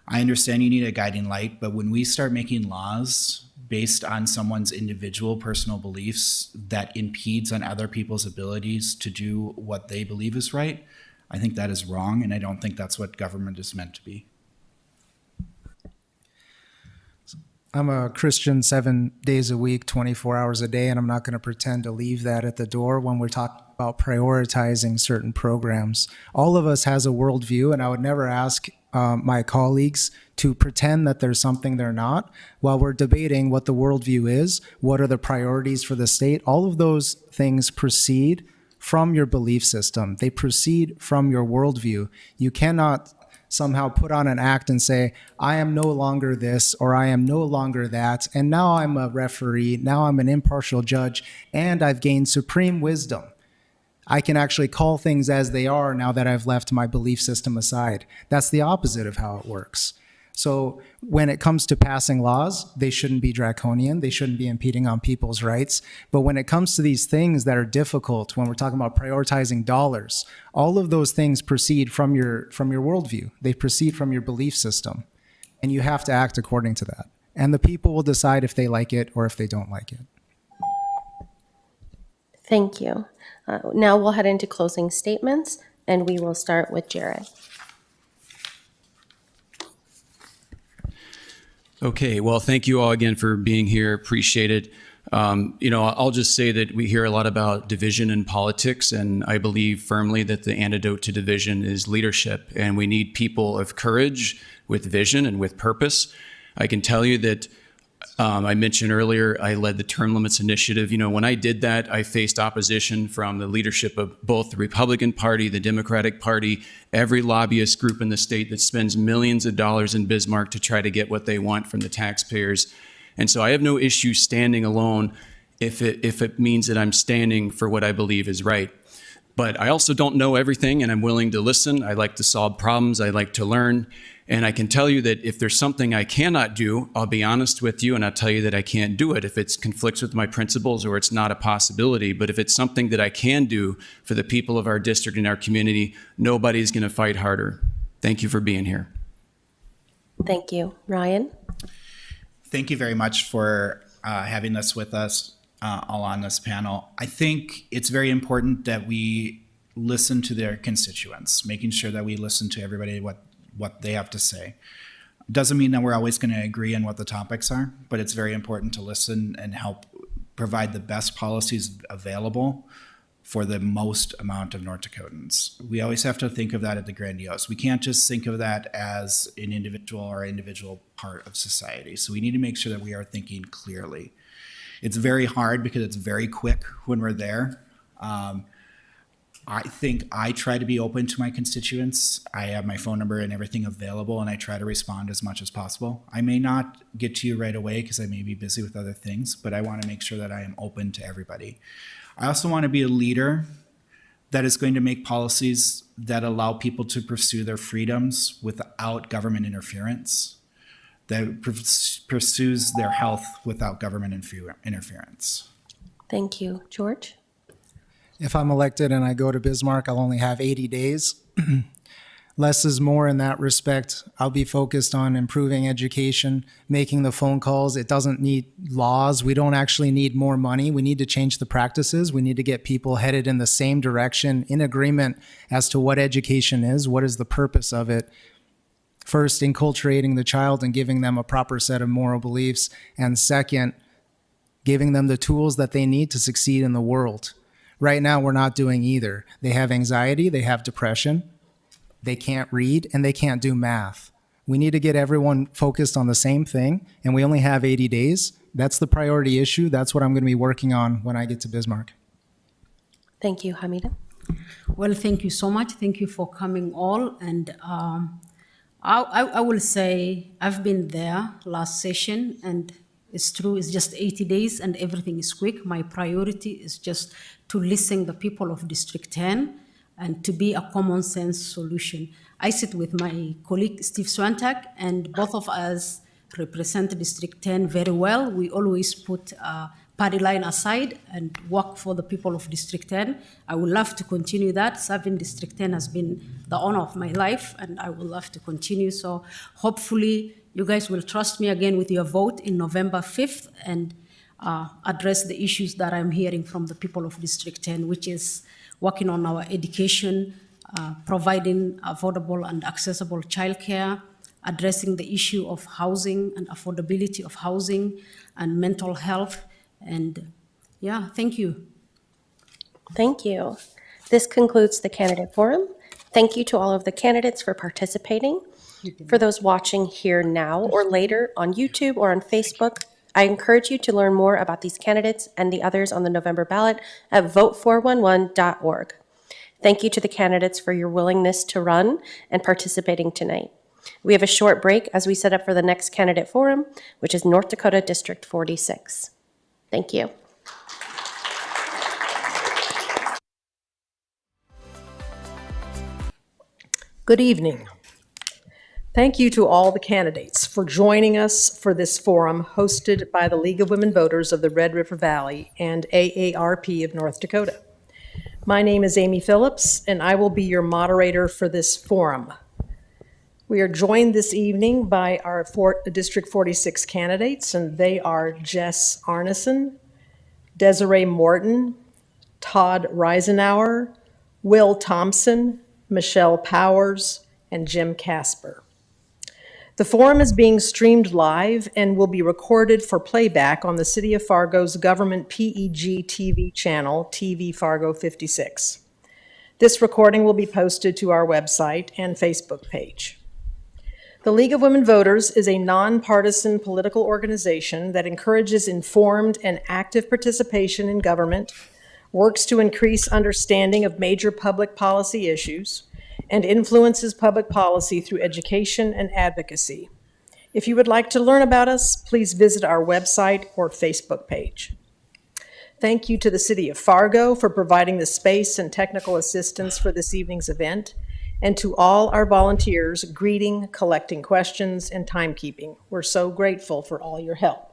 I understand you need a guiding light, but when we start making laws based on someone's individual personal beliefs that impedes on other people's abilities to do what they believe is right, I think that is wrong, and I don't think that's what government is meant to be. I'm a Christian 7 days a week, 24 hours a day, and I'm not going to pretend to leave that at the door when we're talking about prioritizing certain programs. All of us has a worldview, and I would never ask my colleagues to pretend that there's something they're not. While we're debating what the worldview is, what are the priorities for the state, all of those things proceed from your belief system. They proceed from your worldview. You cannot somehow put on an act and say, I am no longer this or I am no longer that, and now I'm a referee, now I'm an impartial judge, and I've gained supreme wisdom. I can actually call things as they are now that I've left my belief system aside. That's the opposite of how it works. So when it comes to passing laws, they shouldn't be draconian. They shouldn't be impeding on people's rights. But when it comes to these things that are difficult, when we're talking about prioritizing dollars, all of those things proceed from your worldview. They proceed from your belief system. And you have to act according to that. And the people will decide if they like it or if they don't like it. Thank you. Now we'll head into closing statements, and we will start with Jared. Okay, well, thank you all again for being here. Appreciate it. I'll just say that we hear a lot about division in politics, and I believe firmly that the antidote to division is leadership, and we need people of courage with vision and with purpose. I can tell you that I mentioned earlier, I led the term limits initiative. When I did that, I faced opposition from the leadership of both the Republican Party, the Democratic Party, every lobbyist group in the state that spends millions of dollars in Bismarck to try to get what they want from the taxpayers. And so I have no issue standing alone if it means that I'm standing for what I believe is right. But I also don't know everything, and I'm willing to listen. I like to solve problems. I like to learn. And I can tell you that if there's something I cannot do, I'll be honest with you, and I'll tell you that I can't do it if it conflicts with my principles or it's not a possibility. But if it's something that I can do for the people of our district and our community, nobody's going to fight harder. Thank you for being here. Thank you. Ryan? Thank you very much for having us with us all on this panel. I think it's very important that we listen to their constituents, making sure that we listen to everybody, what they have to say. Doesn't mean that we're always going to agree on what the topics are, but it's very important to listen and help provide the best policies available for the most amount of North Dakotans. We always have to think of that at the grandiose. We can't just think of that as an individual part of society. So we need to make sure that we are thinking clearly. It's very hard because it's very quick when we're there. I think I try to be open to my constituents. I have my phone number and everything available, and I try to respond as much as possible. I may not get to you right away because I may be busy with other things, but I want to make sure that I am open to everybody. I also want to be a leader that is going to make policies that allow people to pursue their freedoms without government interference, that pursues their health without government interference. Thank you. George? If I'm elected and I go to Bismarck, I'll only have 80 days. Less is more in that respect. I'll be focused on improving education, making the phone calls. It doesn't need laws. We don't actually need more money. We need to change the practices. We need to get people headed in the same direction, in agreement as to what education is, what is the purpose of it. First, enculturating the child and giving them a proper set of moral beliefs. And second, giving them the tools that they need to succeed in the world. Right now, we're not doing either. They have anxiety, they have depression, they can't read, and they can't do math. We need to get everyone focused on the same thing, and we only have 80 days. That's the priority issue. That's what I'm going to be working on when I get to Bismarck. Thank you. Hamida? Well, thank you so much. Thank you for coming all. And I will say I've been there last session, and it's true, it's just 80 days and everything is quick. My priority is just to listen the people of District 10 and to be a common sense solution. I sit with my colleague Steve Swantak, and both of us represent District 10 very well. We always put party line aside and work for the people of District 10. I would love to continue that. Serving District 10 has been the honor of my life, and I would love to continue. So hopefully you guys will trust me again with your vote in November 5th and address the issues that I'm hearing from the people of District 10, which is working on our education, providing affordable and accessible childcare, addressing the issue of housing and affordability of housing and mental health. And yeah, thank you. Thank you. This concludes the candidate forum. Thank you to all of the candidates for participating. For those watching here now or later on YouTube or on Facebook, I encourage you to learn more about these candidates and the others on the November ballot at vote411.org. Thank you to the candidates for your willingness to run and participating tonight. We have a short break as we set up for the next candidate forum, which is North Dakota District 46. Thank you. Good evening. Thank you to all the candidates for joining us for this forum hosted by the League of Women Voters of the Red River Valley and AARP of North Dakota. My name is Amy Phillips, and I will be your moderator for this forum. We are joined this evening by our District 46 candidates, and they are Jess Arneson, Desiree Morton, Todd Reisenauer, Will Thompson, Michelle Powers, and Jim Casper. The forum is being streamed live and will be recorded for playback on the City of Fargo's government PEG TV channel, TV Fargo 56. This recording will be posted to our website and Facebook page. The League of Women Voters is a nonpartisan political organization that encourages informed and active participation in government, works to increase understanding of major public policy issues, and influences public policy through education and advocacy. If you would like to learn about us, please visit our website or Facebook page. Thank you to the City of Fargo for providing the space and technical assistance for this evening's event, and to all our volunteers greeting, collecting questions, and timekeeping. We're so grateful for all your help.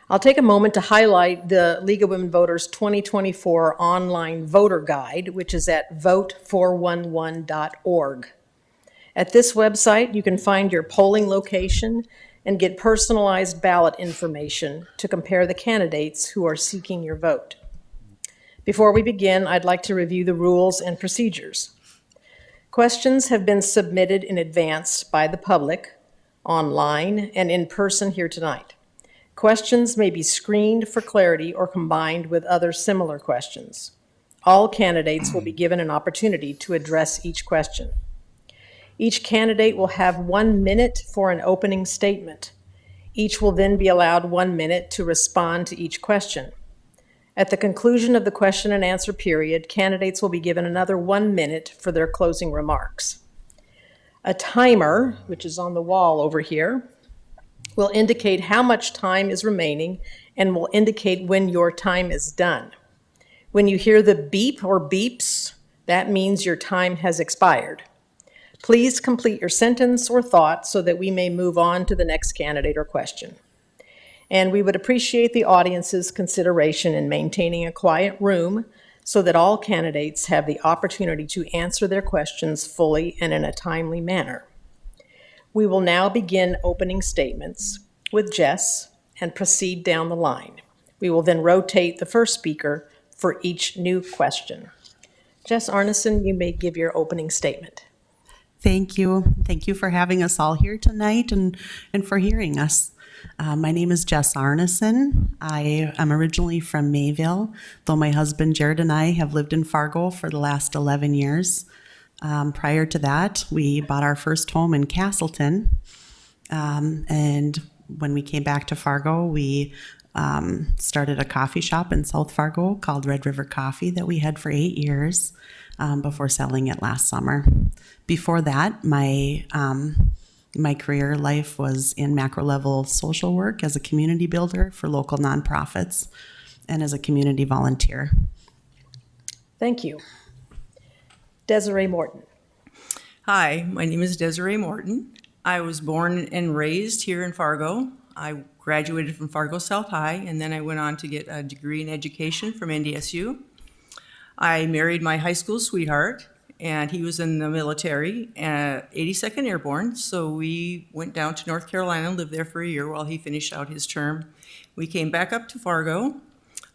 I'll take a moment to highlight the League of Women Voters 2024 online voter guide, which is at vote411.org. At this website, you can find your polling location and get personalized ballot information to compare the candidates who are seeking your vote. Before we begin, I'd like to review the rules and procedures. Questions have been submitted in advance by the public, online, and in person here tonight. Questions may be screened for clarity or combined with other similar questions. All candidates will be given an opportunity to address each question. Each candidate will have 1 minute for an opening statement. Each will then be allowed 1 minute to respond to each question. At the conclusion of the question and answer period, candidates will be given another 1 minute for their closing remarks. A timer, which is on the wall over here, will indicate how much time is remaining and will indicate when your time is done. When you hear the beep or beeps, that means your time has expired. Please complete your sentence or thought so that we may move on to the next candidate or question. And we would appreciate the audience's consideration in maintaining a quiet room so that all candidates have the opportunity to answer their questions fully and in a timely manner. We will now begin opening statements with Jess and proceed down the line. We will then rotate the first speaker for each new question. Jess Arneson, you may give your opening statement. Thank you. Thank you for having us all here tonight and for hearing us. My name is Jess Arneson. I am originally from Mayville, though my husband Jared and I have lived in Fargo for the last 11 years. Prior to that, we bought our first home in Castleton. And when we came back to Fargo, we started a coffee shop in South Fargo called Red River Coffee that we had for 8 years before selling it last summer. Before that, my career life was in macro level social work as a community builder for local nonprofits and as a community volunteer. Thank you. Desiree Morton. Hi, my name is Desiree Morton. I was born and raised here in Fargo. I graduated from Fargo South High, and then I went on to get a degree in education from NDSU. I married my high school sweetheart, and he was in the military at 82nd Airborne, so we went down to North Carolina and lived there for a year while he finished out his term. We came back up to Fargo.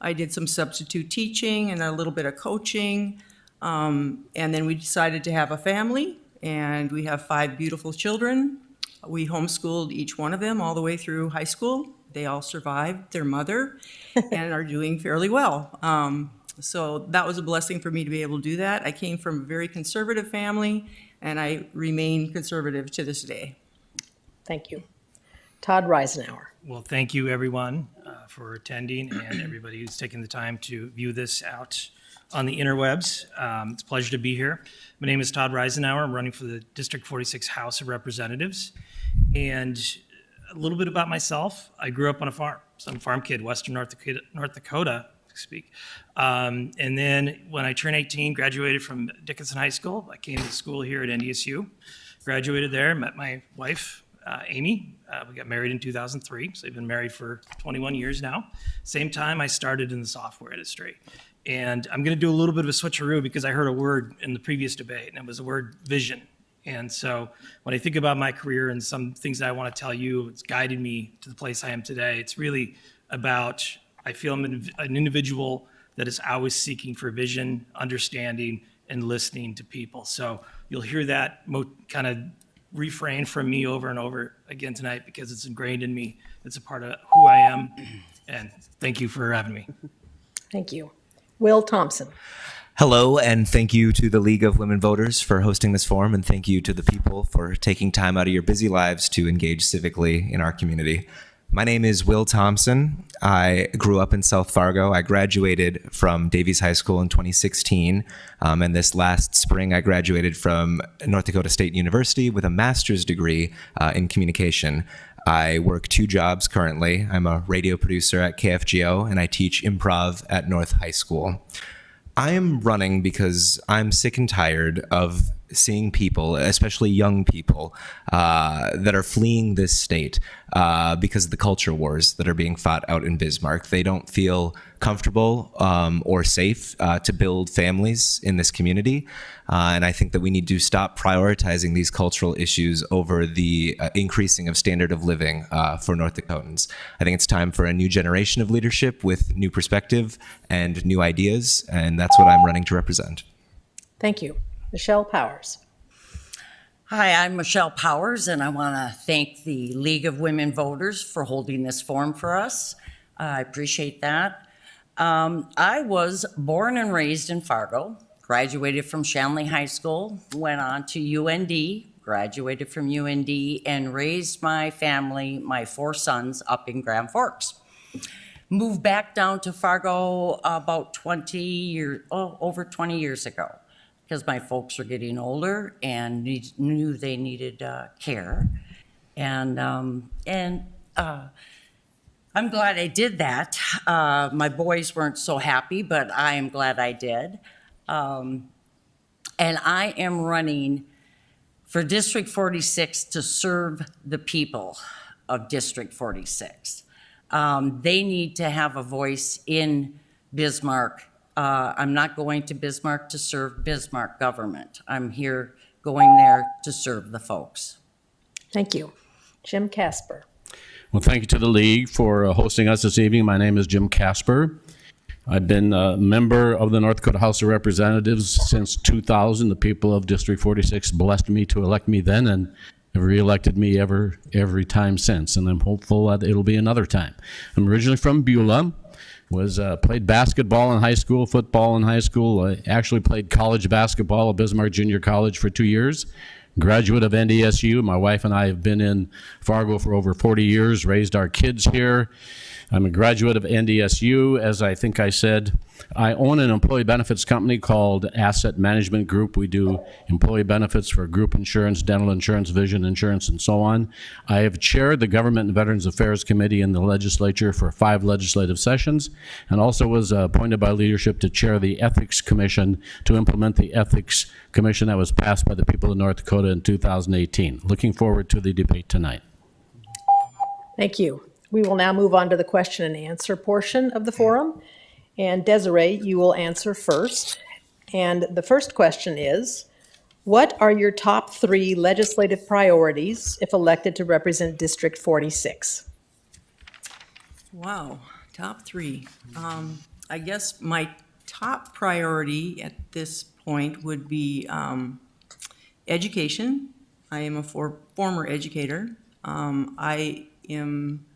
I did some substitute teaching and a little bit of coaching. And then we decided to have a family, and we have 5 beautiful children. We homeschooled each one of them all the way through high school. They all survived their mother and are doing fairly well. So that was a blessing for me to be able to do that. I came from a very conservative family, and I remain conservative to this day. Thank you. Todd Reisenauer. Well, thank you, everyone, for attending and everybody who's taken the time to view this out on the interwebs. It's a pleasure to be here. My name is Todd Reisenauer. I'm running for the District 46 House of Representatives. And a little bit about myself. I grew up on a farm. So I'm a farm kid, Western North Dakota, speak. And then when I turned 18, graduated from Dickinson High School. I came to school here at NDSU. Graduated there, met my wife, Amy. We got married in 2003, so we've been married for 21 years now. Same time I started in the software industry. And I'm going to do a little bit of a switcheroo because I heard a word in the previous debate, and it was the word vision. And so when I think about my career and some things that I want to tell you, it's guided me to the place I am today. It's really about, I feel I'm an individual that is always seeking for vision, understanding, and listening to people. So you'll hear that kind of refrain from me over and over again tonight because it's ingrained in me. It's a part of who I am. And thank you for having me. Thank you. Will Thompson. Hello, and thank you to the League of Women Voters for hosting this forum, and thank you to the people for taking time out of your busy lives to engage civically in our community. My name is Will Thompson. I grew up in South Fargo. I graduated from Davies High School in 2016. And this last spring, I graduated from North Dakota State University with a master's degree in communication. I work 2 jobs currently. I'm a radio producer at KFGO, and I teach improv at North High School. I am running because I'm sick and tired of seeing people, especially young people, that are fleeing this state because of the culture wars that are being fought out in Bismarck. They don't feel comfortable or safe to build families in this community. And I think that we need to stop prioritizing these cultural issues over the increasing of standard of living for North Dakotans. I think it's time for a new generation of leadership with new perspective and new ideas, and that's what I'm running to represent. Thank you. Michelle Powers. Hi, I'm Michelle Powers, and I want to thank the League of Women Voters for holding this forum for us. I appreciate that. I was born and raised in Fargo, graduated from Shanley High School, went on to UND, graduated from UND, and raised my family, my 4 sons, up in Grand Forks. Moved back down to Fargo about over 20 years ago, because my folks were getting older and knew they needed care. And I'm glad I did that. My boys weren't so happy, but I am glad I did. And I am running for District 46 to serve the people of District 46. They need to have a voice in Bismarck. I'm not going to Bismarck to serve Bismarck government. I'm here going there to serve the folks. Thank you. Jim Casper. Well, thank you to the League for hosting us this evening. My name is Jim Casper. I've been a member of the North Dakota House of Representatives since 2000. The people of District 46 blessed me to elect me then and have reelected me every time since, and I'm hopeful that it'll be another time. I'm originally from Beulah. Played basketball in high school, football in high school. I actually played college basketball at Bismarck Junior College for 2 years. Graduate of NDSU. My wife and I have been in Fargo for over 40 years, raised our kids here. I'm a graduate of NDSU, as I think I said. I own an employee benefits company called Asset Management Group. We do employee benefits for group insurance, dental insurance, vision insurance, and so on. I have chaired the Government and Veterans Affairs Committee in the legislature for 5 legislative sessions, and also was appointed by leadership to chair the Ethics Commission to implement the Ethics Commission that was passed by the people of North Dakota in 2018. Looking forward to the debate tonight. Thank you. We will now move on to the question and answer portion of the forum. And Desiree, you will answer first. And the first question is, what are your top 3 legislative priorities if elected to represent District 46? Wow, top 3. I guess my top priority at this point would be education. I am a former educator. I am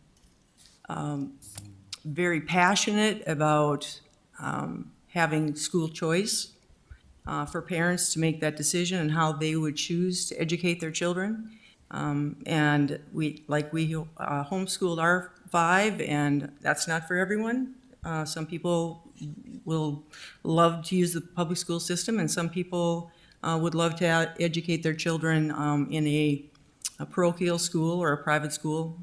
very passionate about having school choice for parents to make that decision and how they would choose to educate their children. And we homeschooled our 5, and that's not for everyone. Some people will love to use the public school system, and some people would love to educate their children in a parochial school or a private school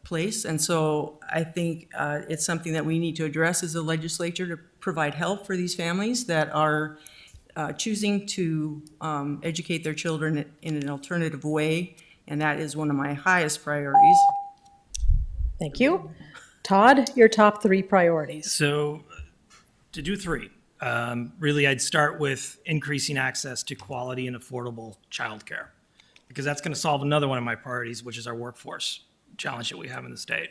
place. And so I think it's something that we need to address as a legislature to provide help for these families that are choosing to educate their children in an alternative way. And that is one of my highest priorities. Thank you. Todd, your top 3 priorities. So to do 3, really I'd start with increasing access to quality and affordable childcare, because that's going to solve another one of my priorities, which is our workforce challenge that we have in the state.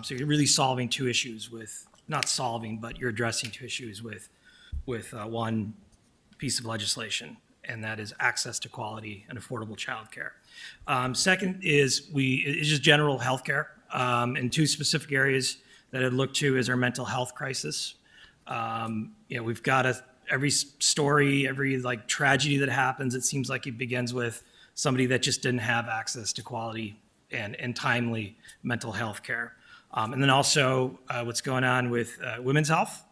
So you're really solving 2 issues with, not solving, but you're addressing 2 issues with one piece of legislation, and that is access to quality and affordable childcare. Second is it's just general healthcare, in 2 specific areas that I'd look to is our mental health crisis. We've got every story, every tragedy that happens, it seems like it begins with somebody that just didn't have access to quality and timely mental health care. And then also what's going on with women's health.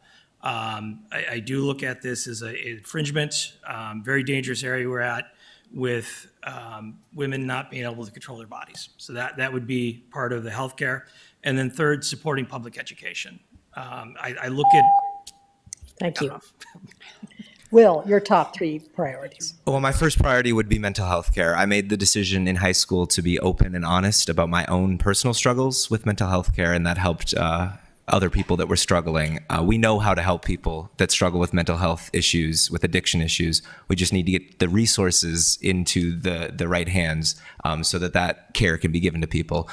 I do look at this as a infringement, very dangerous area we're at with women not being able to control their bodies. So that would be part of the healthcare. And then third, supporting public education. I look at. Thank you. Will, your top 3 priorities. Well, my first priority would be mental health care. I made the decision in high school to be open and honest about my own personal struggles with mental health care, and that helped other people that were struggling. We know how to help people that struggle with mental health issues, with addiction issues. We just need to get the resources into the right hands so that care can be given to people.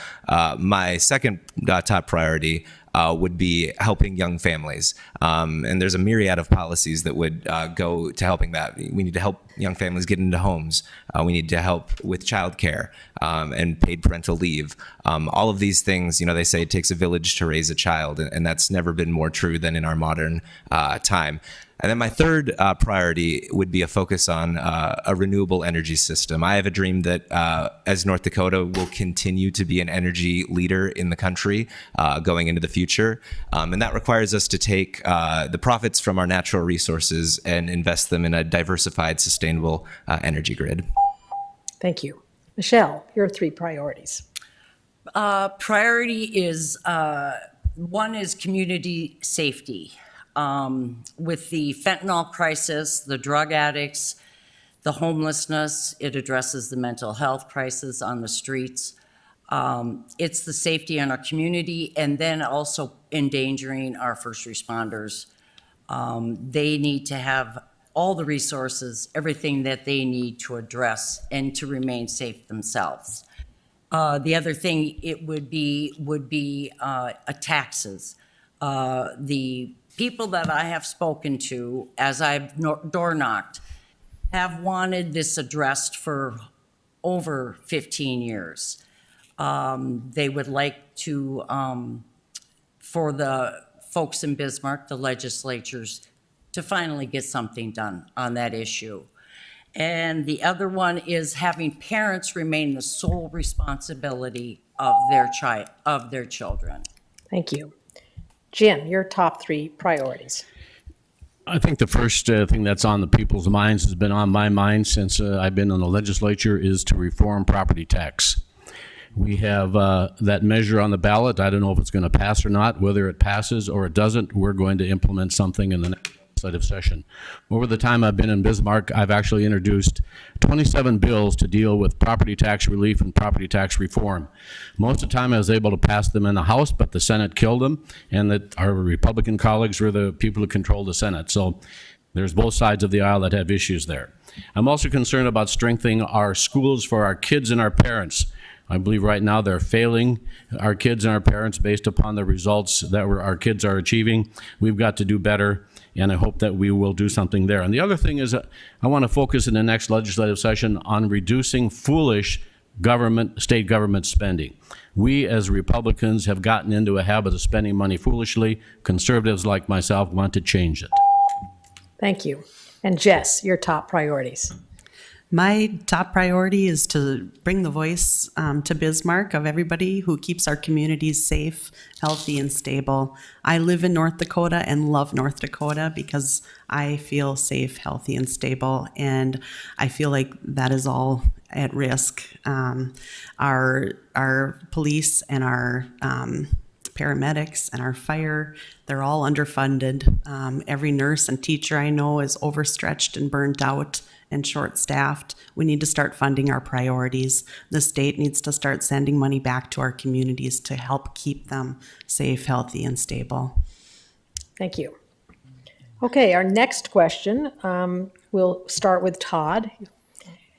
My second top priority would be helping young families. And there's a myriad of policies that would go to helping that. We need to help young families get into homes. We need to help with childcare and paid parental leave. All of these things, they say it takes a village to raise a child, and that's never been more true than in our modern time. And then my third priority would be a focus on a renewable energy system. I have a dream that as North Dakota will continue to be an energy leader in the country going into the future. And that requires us to take the profits from our natural resources and invest them in a diversified, sustainable energy grid. Thank you. Michelle, your 3 priorities. Priority is, one is community safety. With the fentanyl crisis, the drug addicts, the homelessness, it addresses the mental health crisis on the streets. It's the safety in our community, and then also endangering our first responders. They need to have all the resources, everything that they need to address and to remain safe themselves. The other thing it would be taxes. The people that I have spoken to, as I've door knocked, have wanted this addressed for over 15 years. They would like to, for the folks in Bismarck, the legislatures, to finally get something done on that issue. And the other one is having parents remain the sole responsibility of their children. Thank you. Jim, your top 3 priorities. I think the first thing that's on the people's minds has been on my mind since I've been in the legislature is to reform property tax. We have that measure on the ballot. I don't know if it's going to pass or not. Whether it passes or it doesn't, we're going to implement something in the next legislative session. Over the time I've been in Bismarck, I've actually introduced 27 bills to deal with property tax relief and property tax reform. Most of the time I was able to pass them in the House, but the Senate killed them, and that our Republican colleagues were the people who control the Senate. So there's both sides of the aisle that have issues there. I'm also concerned about strengthening our schools for our kids and our parents. I believe right now they're failing our kids and our parents based upon the results that our kids are achieving. We've got to do better, and I hope that we will do something there. And the other thing is I want to focus in the next legislative session on reducing foolish state government spending. We as Republicans have gotten into a habit of spending money foolishly. Conservatives like myself want to change it. Thank you. And Jess, your top priorities. My top priority is to bring the voice to Bismarck of everybody who keeps our communities safe, healthy, and stable. I live in North Dakota and love North Dakota because I feel safe, healthy, and stable, and I feel like that is all at risk. Our police and our paramedics and our fire, they're all underfunded. Every nurse and teacher I know is overstretched and burnt out and short-staffed. We need to start funding our priorities. The state needs to start sending money back to our communities to help keep them safe, healthy, and stable. Thank you. Okay, our next question, we'll start with Todd.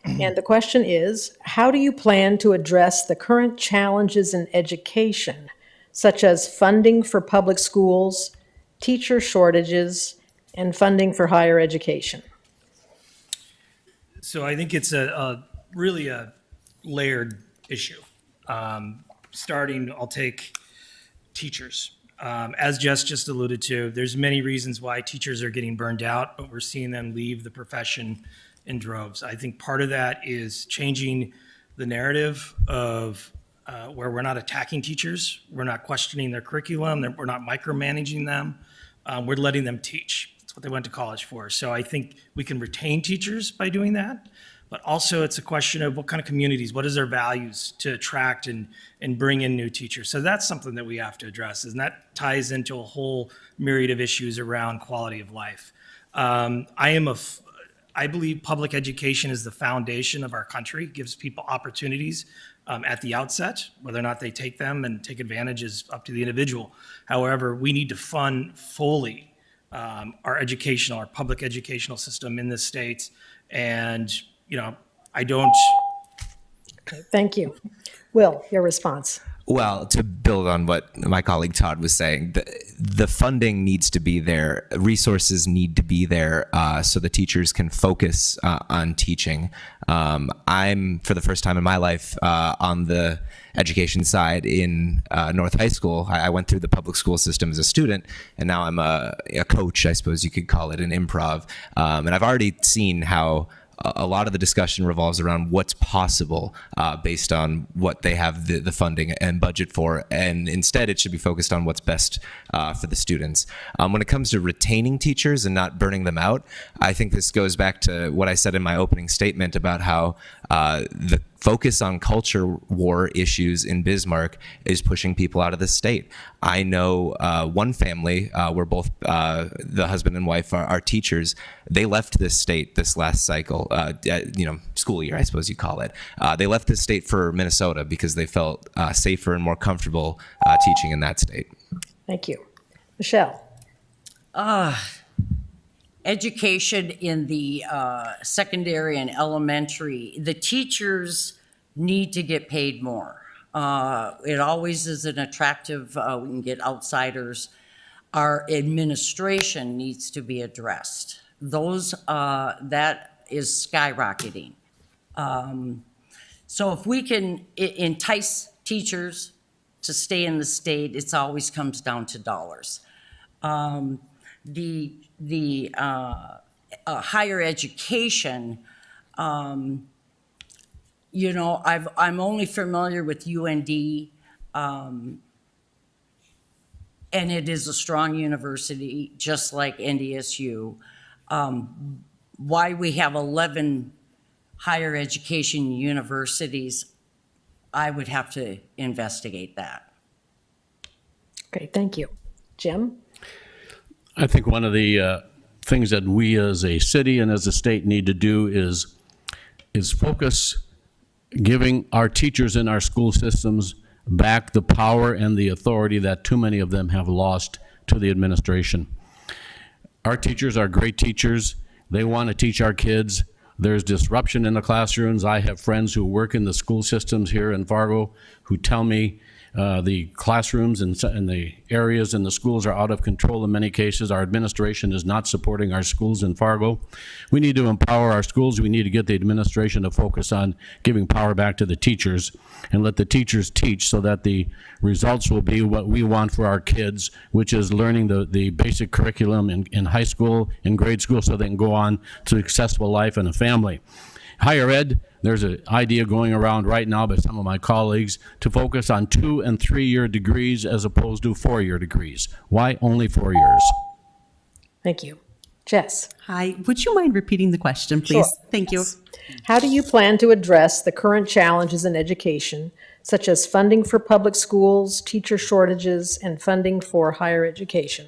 And the question is, how do you plan to address the current challenges in education, such as funding for public schools, teacher shortages, and funding for higher education? So I think it's really a layered issue. Starting, I'll take teachers. As Jess just alluded to, there's many reasons why teachers are getting burned out, but we're seeing them leave the profession in droves. I think part of that is changing the narrative of where we're not attacking teachers, we're not questioning their curriculum, we're not micromanaging them, we're letting them teach. That's what they went to college for. So I think we can retain teachers by doing that, but also it's a question of what kind of communities, what is their values to attract and bring in new teachers. So that's something that we have to address, and that ties into a whole myriad of issues around quality of life. I believe public education is the foundation of our country, gives people opportunities at the outset. Whether or not they take them and take advantage is up to the individual. However, we need to fund fully our public educational system in this state. And, I don't. Okay, thank you. Will, your response. Well, to build on what my colleague Todd was saying, the funding needs to be there. Resources need to be there so the teachers can focus on teaching. I'm, for the first time in my life, on the education side in North High School. I went through the public school system as a student, and now I'm a coach, I suppose you could call it, in improv. And I've already seen how a lot of the discussion revolves around what's possible based on what they have the funding and budget for, and instead it should be focused on what's best for the students. When it comes to retaining teachers and not burning them out, I think this goes back to what I said in my opening statement about how the focus on culture war issues in Bismarck is pushing people out of the state. I know one family where both the husband and wife are teachers. They left this state this last cycle, school year, I suppose you call it. They left this state for Minnesota because they felt safer and more comfortable teaching in that state. Thank you. Michelle. Education in the secondary and elementary, the teachers need to get paid more. It always is an attractive, we can get outsiders. Our administration needs to be addressed. That is skyrocketing. So if we can entice teachers to stay in the state, it always comes down to dollars. The higher education, I'm only familiar with UND, and it is a strong university, just like NDSU. Why we have 11 higher education universities, I would have to investigate that. Okay, thank you. Jim? I think one of the things that we as a city and as a state need to do is focus giving our teachers in our school systems back the power and the authority that too many of them have lost to the administration. Our teachers are great teachers. They want to teach our kids. There's disruption in the classrooms. I have friends who work in the school systems here in Fargo who tell me the classrooms and the areas in the schools are out of control in many cases. Our administration is not supporting our schools in Fargo. We need to empower our schools. We need to get the administration to focus on giving power back to the teachers and let the teachers teach so that the results will be what we want for our kids, which is learning the basic curriculum in high school, in grade school, so they can go on to a successful life and a family. Higher ed, there's an idea going around right now by some of my colleagues to focus on 2- and 3-year degrees as opposed to 4-year degrees. Why only 4 years? Thank you. Jess? Hi, would you mind repeating the question, please? Sure. Thank you. How do you plan to address the current challenges in education, such as funding for public schools, teacher shortages, and funding for higher education?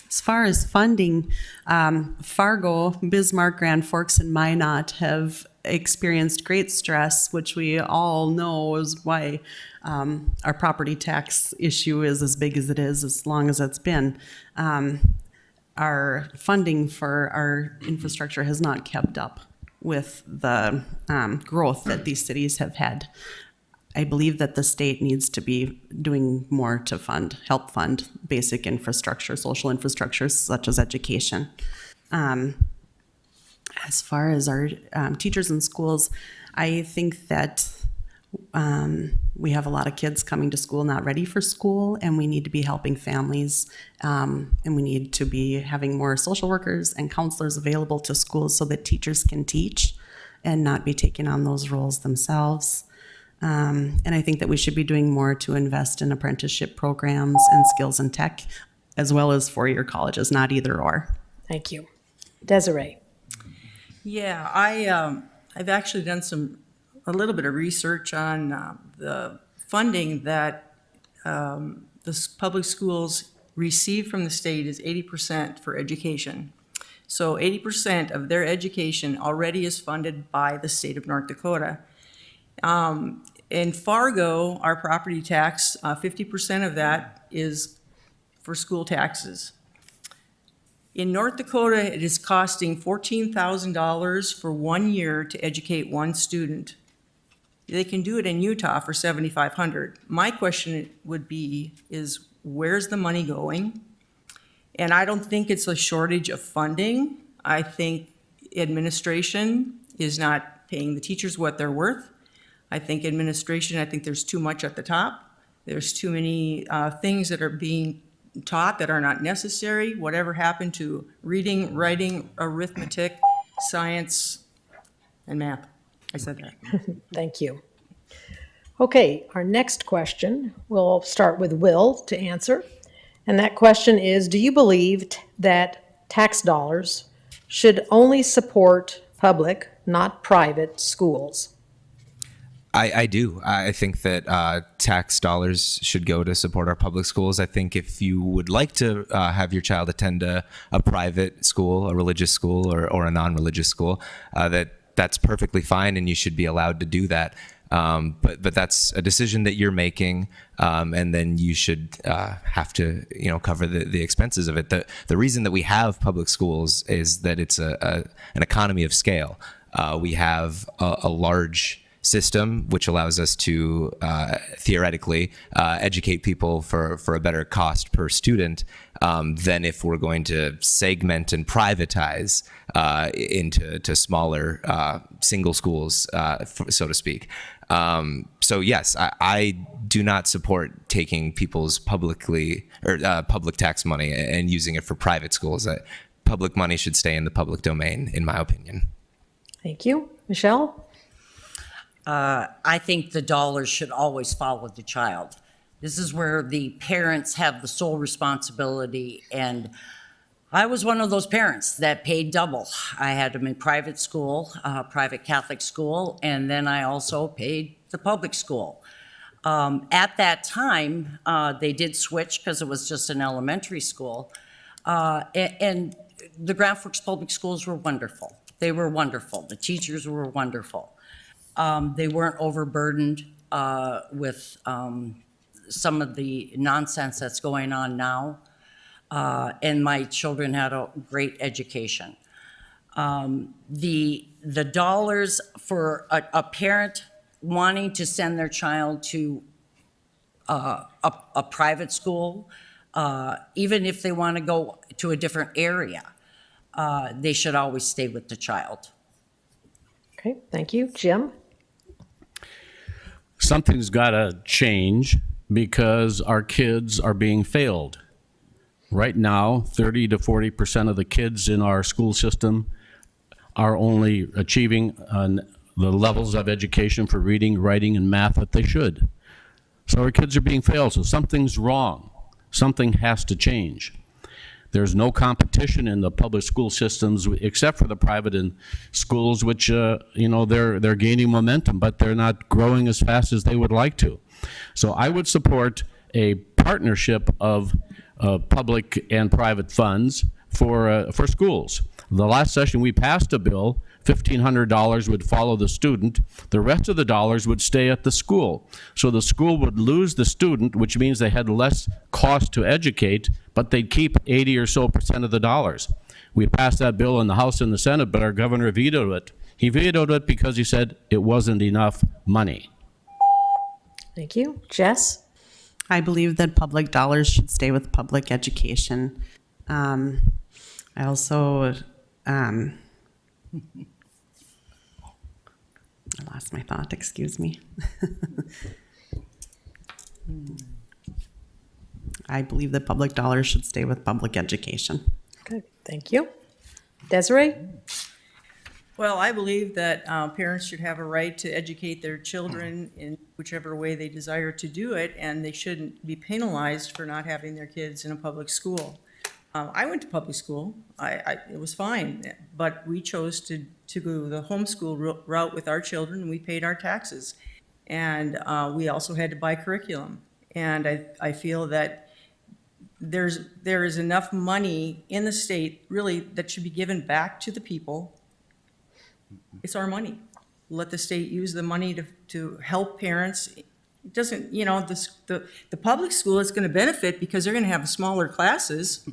As far as funding, Fargo, Bismarck, Grand Forks, and Minot have experienced great stress, which we all know is why our property tax issue is as big as it is, as long as it's been. Our funding for our infrastructure has not kept up with the growth that these cities have had. I believe that the state needs to be doing more to help fund basic infrastructure, social infrastructure, such as education. As far as our teachers in schools, I think that we have a lot of kids coming to school not ready for school, and we need to be helping families, and we need to be having more social workers and counselors available to schools so that teachers can teach and not be taking on those roles themselves. And I think that we should be doing more to invest in apprenticeship programs and skills and tech, as well as four-year colleges, not either or. Thank you. Desiree? Yeah, I've actually done a little bit of research on the funding that public schools receive from the state is 80% for education. So 80% of their education already is funded by the state of North Dakota. In Fargo, our property tax, 50% of that is for school taxes. In North Dakota, it is costing $14,000 for 1 year to educate one student. They can do it in Utah for $7,500. My question would be, is where's the money going? And I don't think it's a shortage of funding. I think administration is not paying the teachers what they're worth. I think there's too much at the top. There's too many things that are being taught that are not necessary. Whatever happened to reading, writing, arithmetic, science, and math? I said that. Thank you. Okay, our next question, we'll start with Will to answer. And that question is, do you believe that tax dollars should only support public, not private schools? I do. I think that tax dollars should go to support our public schools. I think if you would like to have your child attend a private school, a religious school, or a non-religious school, that's perfectly fine, and you should be allowed to do that. But that's a decision that you're making, and then you should have to cover the expenses of it. The reason that we have public schools is that it's an economy of scale. We have a large system which allows us to theoretically educate people for a better cost per student than if we're going to segment and privatize into smaller single schools, so to speak. So yes, I do not support taking people's public tax money and using it for private schools. Public money should stay in the public domain, in my opinion. Thank you. Michelle? I think the dollars should always follow the child. This is where the parents have the sole responsibility, and I was one of those parents that paid double. I had them in private school, private Catholic school, and then I also paid the public school. At that time, they did switch because it was just an elementary school, and the Grand Forks Public Schools were wonderful. They were wonderful. The teachers were wonderful. They weren't overburdened with some of the nonsense that's going on now. And my children had a great education. The dollars for a parent wanting to send their child to a private school, even if they want to go to a different area, they should always stay with the child. Okay, thank you. Jim? Something's got to change because our kids are being failed. Right now, 30 to 40% of the kids in our school system are only achieving the levels of education for reading, writing, and math that they should. So our kids are being failed, so something's wrong. Something has to change. There's no competition in the public school systems except for the private schools, which they're gaining momentum, but they're not growing as fast as they would like to. So I would support a partnership of public and private funds for schools. The last session we passed a bill. $1,500 would follow the student. The rest of the dollars would stay at the school. So the school would lose the student, which means they had less cost to educate, but they'd keep 80 or so % of the dollars. We passed that bill in the House and the Senate, but our governor vetoed it. He vetoed it because he said it wasn't enough money. Thank you. Jess? I believe that public dollars should stay with public education. I also, I lost my thought, excuse me. I believe that public dollars should stay with public education. Okay, thank you. Desiree? Well, I believe that parents should have a right to educate their children in whichever way they desire to do it, and they shouldn't be penalized for not having their kids in a public school. I went to public school. It was fine, but we chose to go the homeschool route with our children, and we paid our taxes. And we also had to buy curriculum. And I feel that there is enough money in the state, really, that should be given back to the people. It's our money. Let the state use the money to help parents. It doesn't, the public school is going to benefit because they're going to have smaller classes.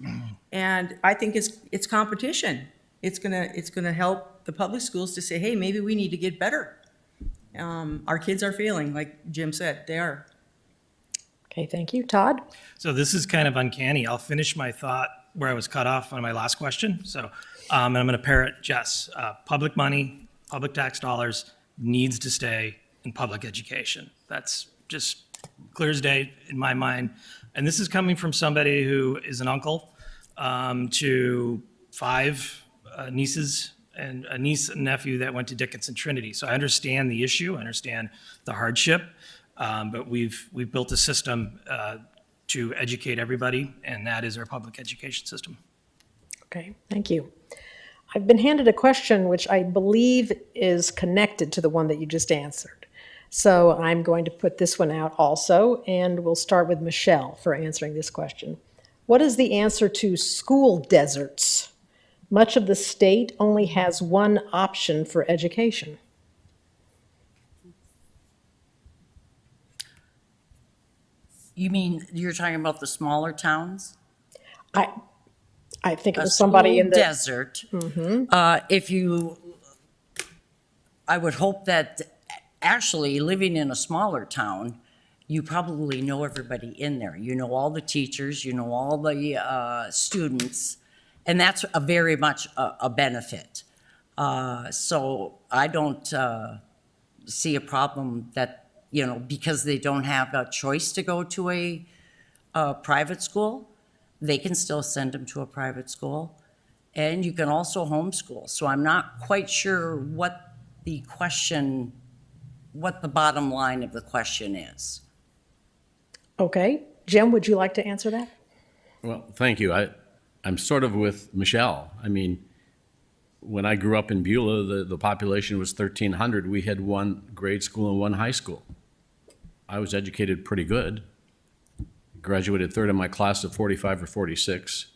And I think it's competition. It's going to help the public schools to say, hey, maybe we need to get better. Our kids are failing, like Jim said, they are. Okay, thank you. Todd? So this is kind of uncanny. I'll finish my thought where I was cut off on my last question. So and I'm going to parrot Jess. Public money, public tax dollars needs to stay in public education. That's just clear as day in my mind. And this is coming from somebody who is an uncle to 5 nieces and a niece and nephew that went to Dickinson Trinity. So I understand the issue, I understand the hardship, but we've built a system to educate everybody, and that is our public education system. Okay, thank you. I've been handed a question which I believe is connected to the one that you just answered. So I'm going to put this one out also, and we'll start with Michelle for answering this question. What is the answer to school deserts? Much of the state only has one option for education. You mean, you're talking about the smaller towns? I think it A was somebody in school the desert. I would hope that actually living in a smaller town, you probably know everybody in there. You know all the teachers, you know all the students, and that's very much a benefit. So I don't see a problem that, because they don't have a choice to go to a private school, they can still send them to a private school. And you can also homeschool. So I'm not quite sure what the bottom line of the question is. Okay. Jim, would you like to answer that? Well, thank you. I'm sort of with Michelle. I mean, when I grew up in Beulah, the population was 1,300. We had one grade school and one high school. I was educated pretty good. Graduated third in my class of 45 or 46.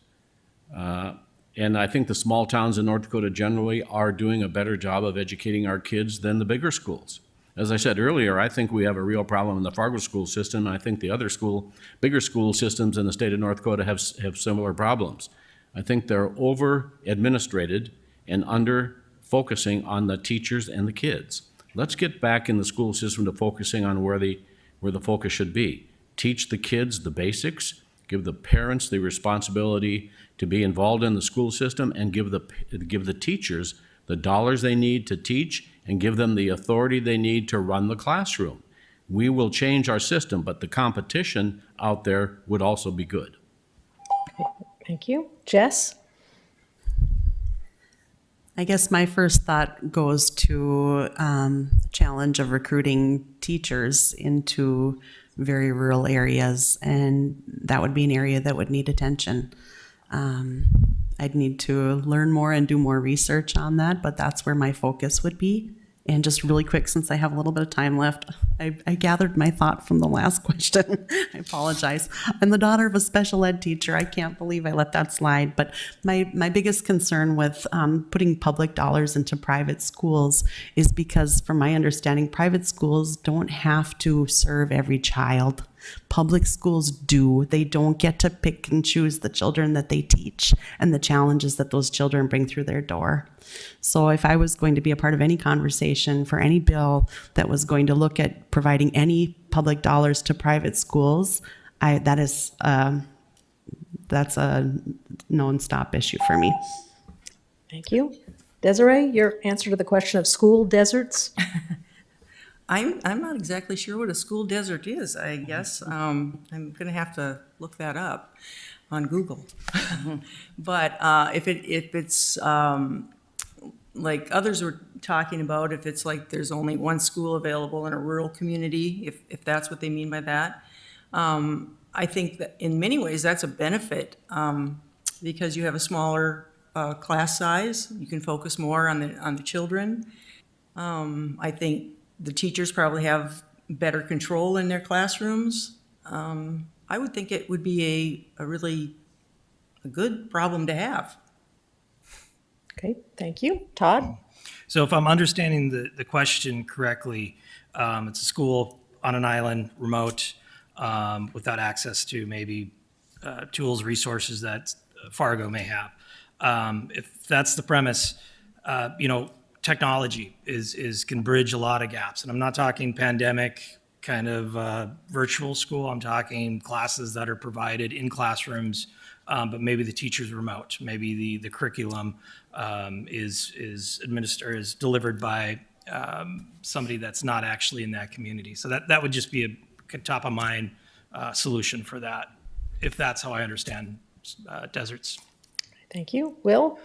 And I think the small towns in North Dakota generally are doing a better job of educating our kids than the bigger schools. As I said earlier, I think we have a real problem in the Fargo school system. And I think the other bigger school systems in the state of North Dakota have similar problems. I think they're over-administrated and under-focusing on the teachers and the kids. Let's get back in the school system to focusing on where the focus should be. Teach the kids the basics, give the parents the responsibility to be involved in the school system, and give the teachers the dollars they need to teach and give them the authority they need to run the classroom. We will change our system, but the competition out there would also be good. Thank you. Jess? I guess my first thought goes to the challenge of recruiting teachers into very rural areas, and that would be an area that would need attention. I'd need to learn more and do more research on that, but that's where my focus would be. And just really quick, since I have a little bit of time left, I gathered my thought from the last question. I apologize. I'm the daughter of a special ed teacher. I can't believe I let that slide. But my biggest concern with putting public dollars into private schools is because, from my understanding, private schools don't have to serve every child. Public schools do. They don't get to pick and choose the children that they teach and the challenges that those children bring through their door. So if I was going to be a part of any conversation for any bill that was going to look at providing any public dollars to private schools, that's a non-stop issue for me. Thank you. Desiree, your answer to the question of school deserts? I'm not exactly sure what a school desert is, I guess. I'm going to have to look that up on Google. But if it's like others were talking about, if it's like there's only one school available in a rural community, if that's what they mean by that. I think that in many ways that's a benefit, because you have a smaller class size. You can focus more on the children. I think the teachers probably have better control in their classrooms. I would think it would be a really good problem to have. Okay, thank you. Todd? So if I'm understanding the question correctly, it's a school on an island, remote, without access to maybe tools, resources that Fargo may have. If that's the premise, technology can bridge a lot of gaps. And I'm not talking pandemic kind of virtual school. I'm talking classes that are provided in classrooms, but maybe the teacher's remote. Maybe the curriculum is delivered by somebody that's not actually in that community. So that would just be a top of mind solution for that, if that's how I understand deserts. Thank you. Will?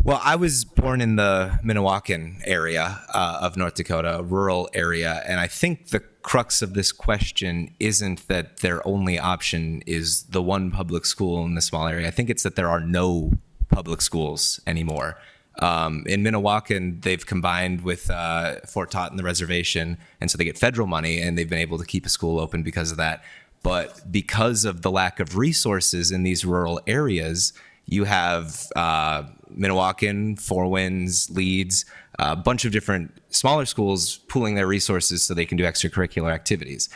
Well, I was born in the Minnewacan area of North Dakota, a rural area, and I think the crux of this question isn't that their only option is the one public school in the small area. I think it's that there are no public schools anymore. In Minnewacan, they've combined with Fort Totten, the reservation, and so they get federal money, and they've been able to keep a school open because of that. But because of the lack of resources in these rural areas, you have Minnewacan, Four Winds, Leeds, a bunch of different smaller schools pooling their resources so they can do extracurricular activities.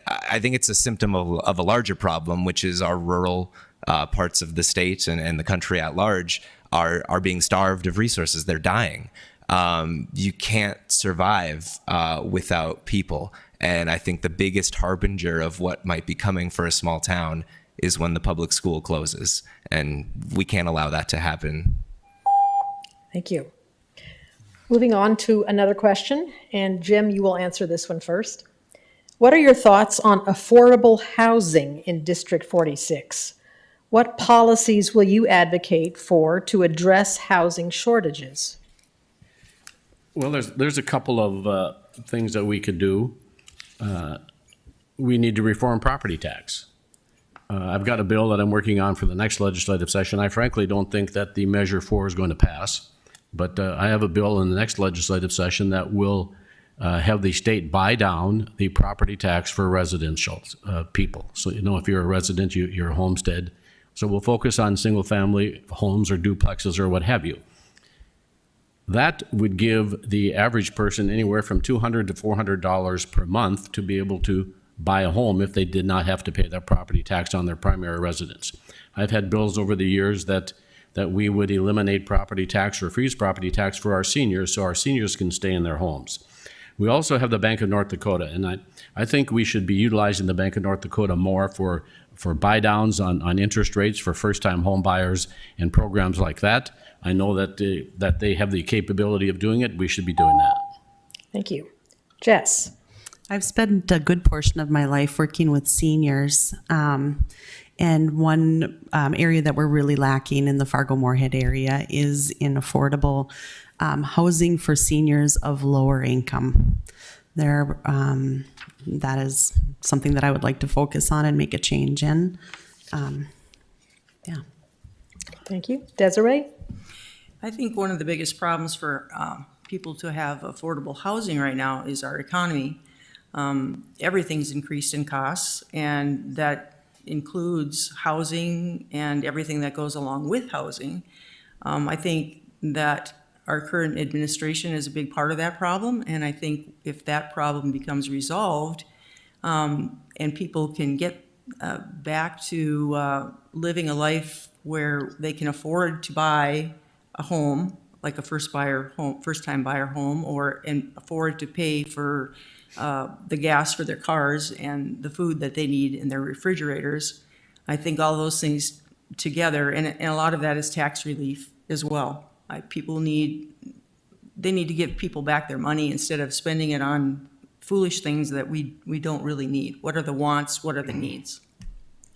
I think it's a symptom of a larger problem, which is our rural parts of the state and the country at large are being starved of resources. They're dying. You can't survive without people. And I think the biggest harbinger of what might be coming for a small town is when the public school closes, and we can't allow that to happen. Thank you. Moving on to another question, and Jim, you will answer this one first. What are your thoughts on affordable housing in District 46? What policies will you advocate for to address housing shortages? Well, there's a couple of things that we could do. We need to reform property tax. I've got a bill that I'm working on for the next legislative session. I frankly don't think that the Measure 4 is going to pass, but I have a bill in the next legislative session that will have the state buy down the property tax for residential people. So, if you're a resident, you're a homestead. So we'll focus on single-family homes or duplexes or what have you. That would give the average person anywhere from $200 to $400 per month to be able to buy a home if they did not have to pay that property tax on their primary residence. I've had bills over the years that we would eliminate property tax or freeze property tax for our seniors so our seniors can stay in their homes. We also have the Bank of North Dakota, and I think we should be utilizing the Bank of North Dakota more for buy downs on interest rates for first-time home buyers and programs like that. I know that they have the capability of doing it. We should be doing that. Thank you. Jess? I've spent a good portion of my life working with seniors. And one area that we're really lacking in the Fargo-Moorhead area is in affordable housing for seniors of lower income. That is something that I would like to focus on and make a change in. Yeah. Thank you. Desiree? I think one of the biggest problems for people to have affordable housing right now is our economy. Everything's increased in costs, and that includes housing and everything that goes along with housing. I think that our current administration is a big part of that problem, and I think if that problem becomes resolved and people can get back to living a life where they can afford to buy a home, like a first-time buyer home, and afford to pay for the gas for their cars and the food that they need in their refrigerators. I think all those things together, and a lot of that is tax relief as well. They need to give people back their money instead of spending it on foolish things that we don't really need. What are the wants? What are the needs?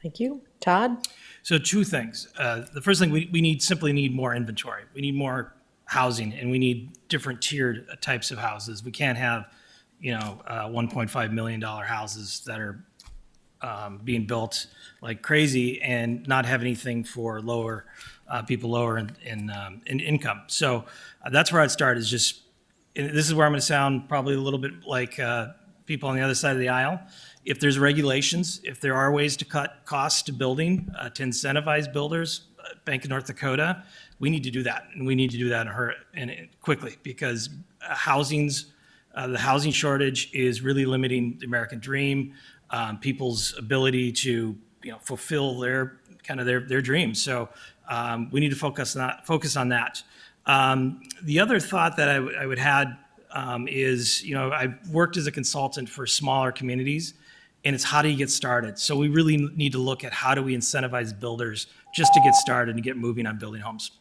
Thank you. Todd? So two things. The first thing, we simply need more inventory. We need more housing, and we need different tiered types of houses. We can't have, $1.5 million houses that are being built like crazy and not have anything for people lower in income. So that's where I'd start. Is just, and this is where I'm going to sound probably a little bit like people on the other side of the aisle. If there's regulations, if there are ways to cut costs to building, to incentivize builders, Bank of North Dakota, we need to do that, and we need to do that quickly, because the housing shortage is really limiting the American dream, people's ability to fulfill their dreams. So we need to focus on that. The other thought that I would had is, I've worked as a consultant for smaller communities, and it's how do you get started? So we really need to look at how do we incentivize builders just to get started and get moving on building homes.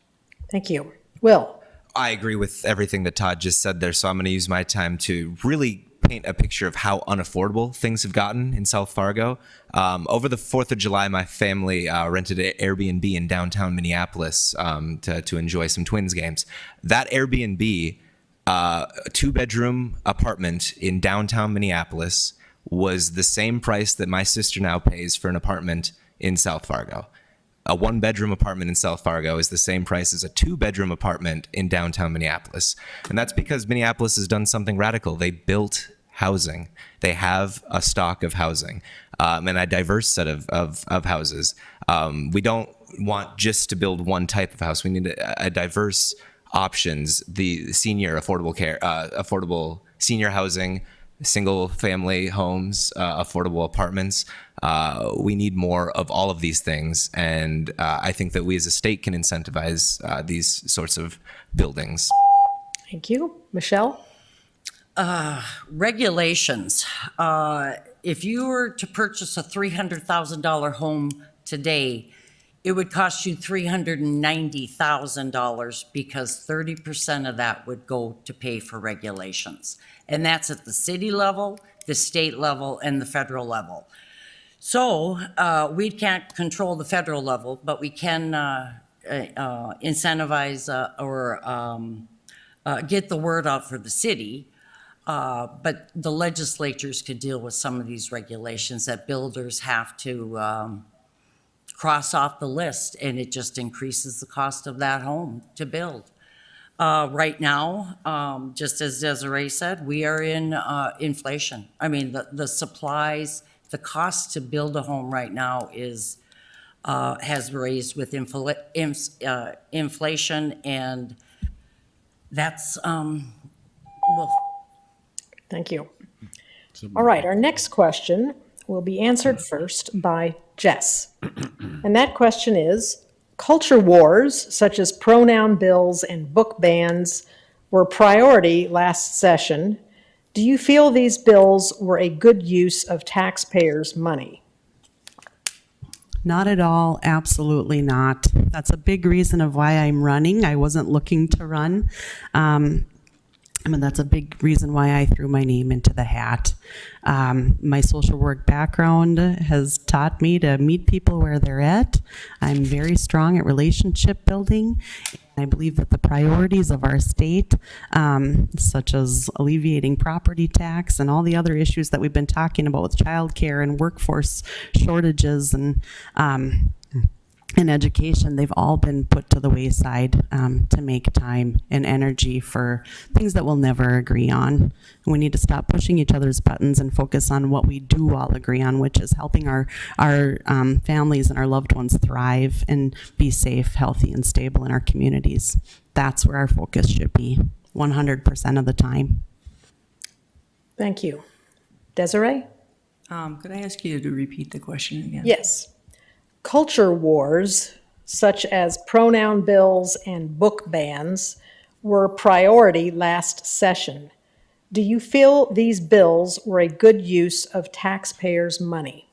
Thank you. Will? I agree with everything that Todd just said there, so I'm going to use my time to really paint a picture of how unaffordable things have gotten in South Fargo. Over the 4th of July, my family rented an Airbnb in downtown Minneapolis to enjoy some Twins games. That Airbnb, a 2-bedroom apartment in downtown Minneapolis, was the same price that my sister now pays for an apartment in South Fargo. A 1-bedroom apartment in South Fargo is the same price as a 2-bedroom apartment in downtown Minneapolis. And that's because Minneapolis has done something radical. They built housing. They have a stock of housing, and a diverse set of houses. We don't want just to build one type of house. We need a diverse options, the senior affordable care, affordable senior housing, single family homes, affordable apartments. We need more of all of these things. And I think that we as a state can incentivize these sorts of buildings. Thank you. Michelle? Regulations. If you were to purchase a $300,000 home today, it would cost you $390,000 because 30% of that would go to pay for regulations. And that's at the city level, the state level, and the federal level. So we can't control the federal level, but we can incentivize or get the word out for the city. But the legislatures could deal with some of these regulations that builders have to cross off the list, and it just increases the cost of that home to build. Right now, just as Desiree said, we are in inflation. I mean, the supplies, the cost to build a home right now has raised with inflation, and that's Thank you. All right, our next question will be answered first by Jess. And that question is, culture wars such as pronoun bills and book bans were a priority last session. Do you feel these bills were a good use of taxpayers' money? Not at all. Absolutely not. That's a big reason of why I'm running. I wasn't looking to run. That's a big reason why I threw my name into the hat. My social work background has taught me to meet people where they're at. I'm very strong at relationship building. I believe that the priorities of our state, such as alleviating property tax and all the other issues that we've been talking about with childcare and workforce shortages and education, they've all been put to the wayside to make time and energy for things that we'll never agree on. And we need to stop pushing each other's buttons and focus on what we do all agree on, which is helping our families and our loved ones thrive and be safe, healthy, and stable in our communities. That's where our focus should be 100% of the time. Thank you. Desiree? Could I ask you to repeat the question again? Yes. Culture wars, such as pronoun bills and book bans, were a priority last session. Do you feel these bills were a good use of taxpayers' money?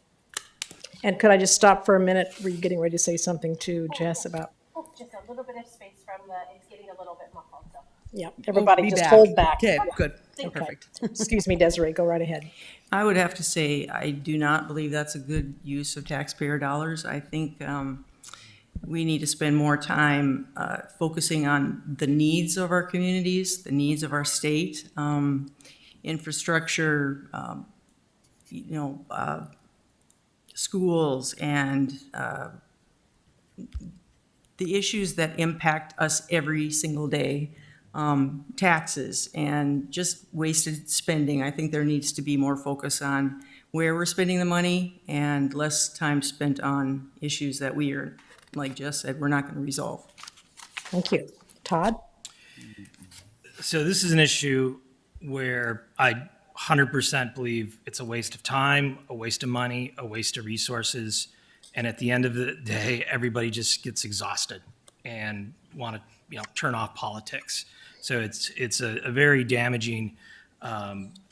And could I just stop for a minute? Were you getting ready to say something to Jess about? Oh, just a little bit of space from it's getting a little bit muffled. So. Yeah, everybody Be just back. hold back. Okay, good. Okay. Perfect. Excuse me, Desiree, go right ahead. I would have to say, I do not believe that's a good use of taxpayer dollars. I think we need to spend more time focusing on the needs of our communities, the needs of our state, infrastructure, schools, and the issues that impact us every single day, taxes and just wasted spending. I think there needs to be more focus on where we're spending the money and less time spent on issues that we are, like Jess said, we're not going to resolve. Thank you. Todd? So this is an issue where I 100% believe it's a waste of time, a waste of money, a waste of resources. And at the end of the day, everybody just gets exhausted and want to, turn off politics. So it's a very damaging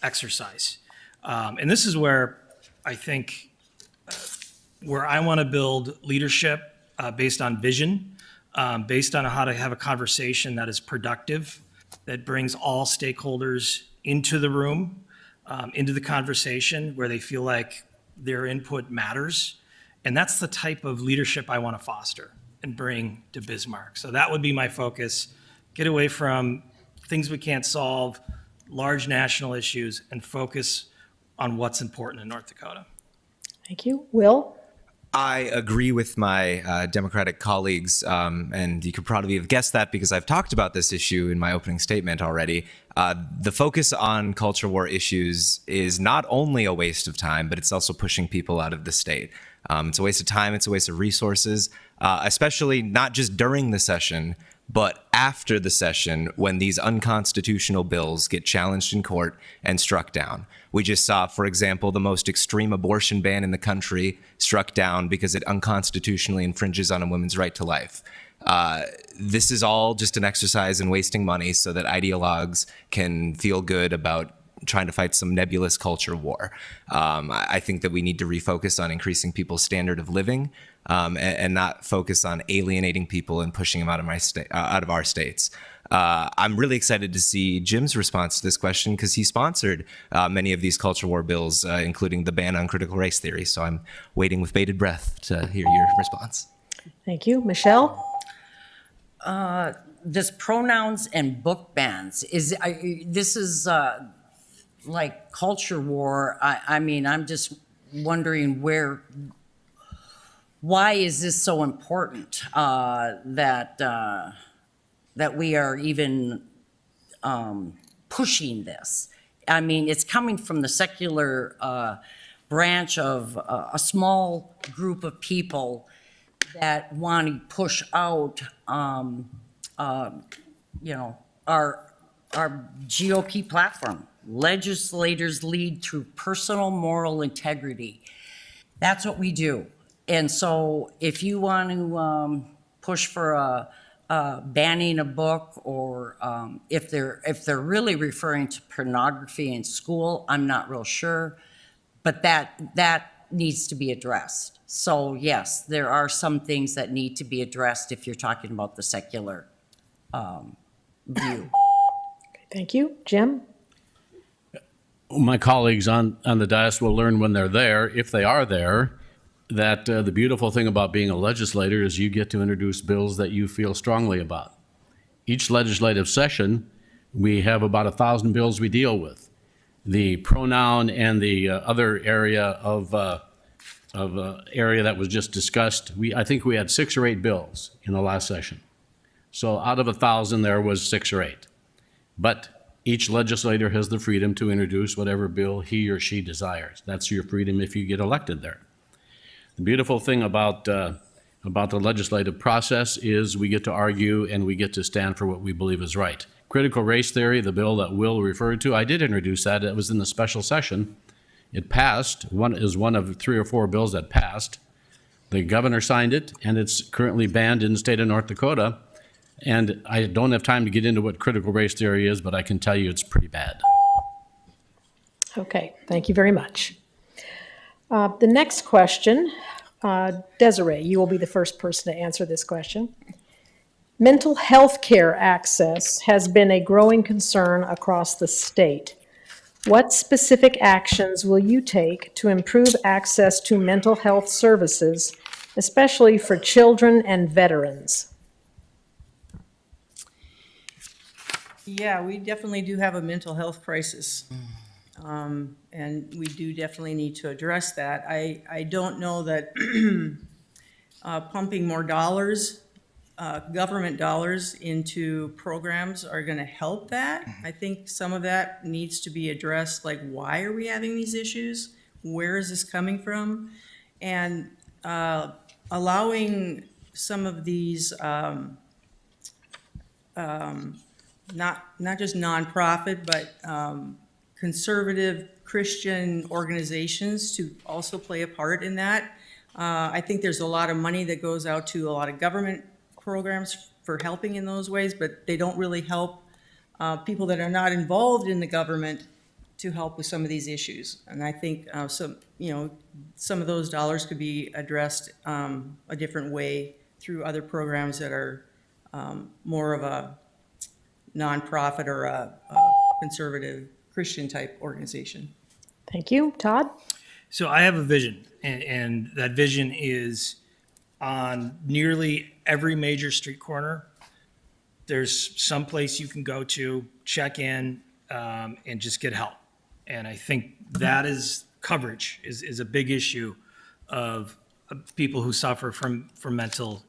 exercise. And this is where I think where I want to build leadership based on vision, based on how to have a conversation that is productive, that brings all stakeholders into the room, into the conversation where they feel like their input matters. And that's the type of leadership I want to foster and bring to Bismarck. So that would be my focus. Get away from things we can't solve, large national issues, and focus on what's important in North Dakota. Thank you. Will? I agree with my Democratic colleagues, and you could probably have guessed that because I've talked about this issue in my opening statement already. The focus on culture war issues is not only a waste of time, but it's also pushing people out of the state. It's a waste of time, it's a waste of resources, especially not just during the session, but after the session when these unconstitutional bills get challenged in court and struck down. We just saw, for example, the most extreme abortion ban in the country struck down because it unconstitutionally infringes on a woman's right to life. This is all just an exercise in wasting money so that ideologues can feel good about trying to fight some nebulous culture war. I think that we need to refocus on increasing people's standard of living and not focus on alienating people and pushing them out of our states. I'm really excited to see Jim's response to this question because he sponsored many of these culture war bills, including the ban on critical race theory. So I'm waiting with bated breath to hear your response. Thank you. Michelle? This pronouns and book bans, this is like culture war. I mean, I'm just wondering why is this so important that we are even pushing this? I mean, it's coming from the secular branch of a small group of people that want to push out, our GOP platform. Legislators lead through personal moral integrity. That's what we do. And so if you want to push for banning a book, or if they're really referring to pornography in school, I'm not real sure, but that needs to be addressed. So yes, there are some things that need to be addressed if you're talking about the secular view. Thank you. Jim? My colleagues on the dais will learn when they're there, if they are there, that the beautiful thing about being a legislator is you get to introduce bills that you feel strongly about. Each legislative session, we have about 1,000 bills we deal with. The pronoun and the other area of area that was just discussed, I think we had 6 or 8 bills in the last session. So out of 1,000, there was 6 or 8. But each legislator has the freedom to introduce whatever bill he or she desires. That's your freedom if you get elected there. The beautiful thing about the legislative process is we get to argue and we get to stand for what we believe is right. Critical race theory, the bill that Will referred to, I did introduce that. It was in the special session. It passed. Is one of 3 or 4 bills that passed. The governor signed it, and it's currently banned in the state of North Dakota. And I don't have time to get into what critical race theory is, but I can tell you it's pretty bad. Okay, thank you very much. The next question, Desiree, you will be the first person to answer this question. Mental health care access has been a growing concern across the state. What specific actions will you take to improve access to mental health services especially for children and veterans? Yeah, we definitely do have a mental health crisis. And we do definitely need to address that. I don't know that pumping more dollars, government dollars into programs are gonna help that. I think some of that needs to be addressed, like, why are we having these issues? Where is this coming from? And allowing some of these, not just nonprofit, but conservative Christian organizations to also play a part in that. I think there's a lot of money that goes out to a lot of government programs for helping in those ways, but they don't really help people that are not involved in the government to help with some of these issues. And I think some of those dollars could be addressed a different way through other programs that are more of a nonprofit or a conservative Christian type organization. Thank you. Todd? So I have a vision, and that vision is on nearly every major street corner. There's some place you can go to, check in, and just get help. And I think that is coverage is a big issue of people who suffer from mental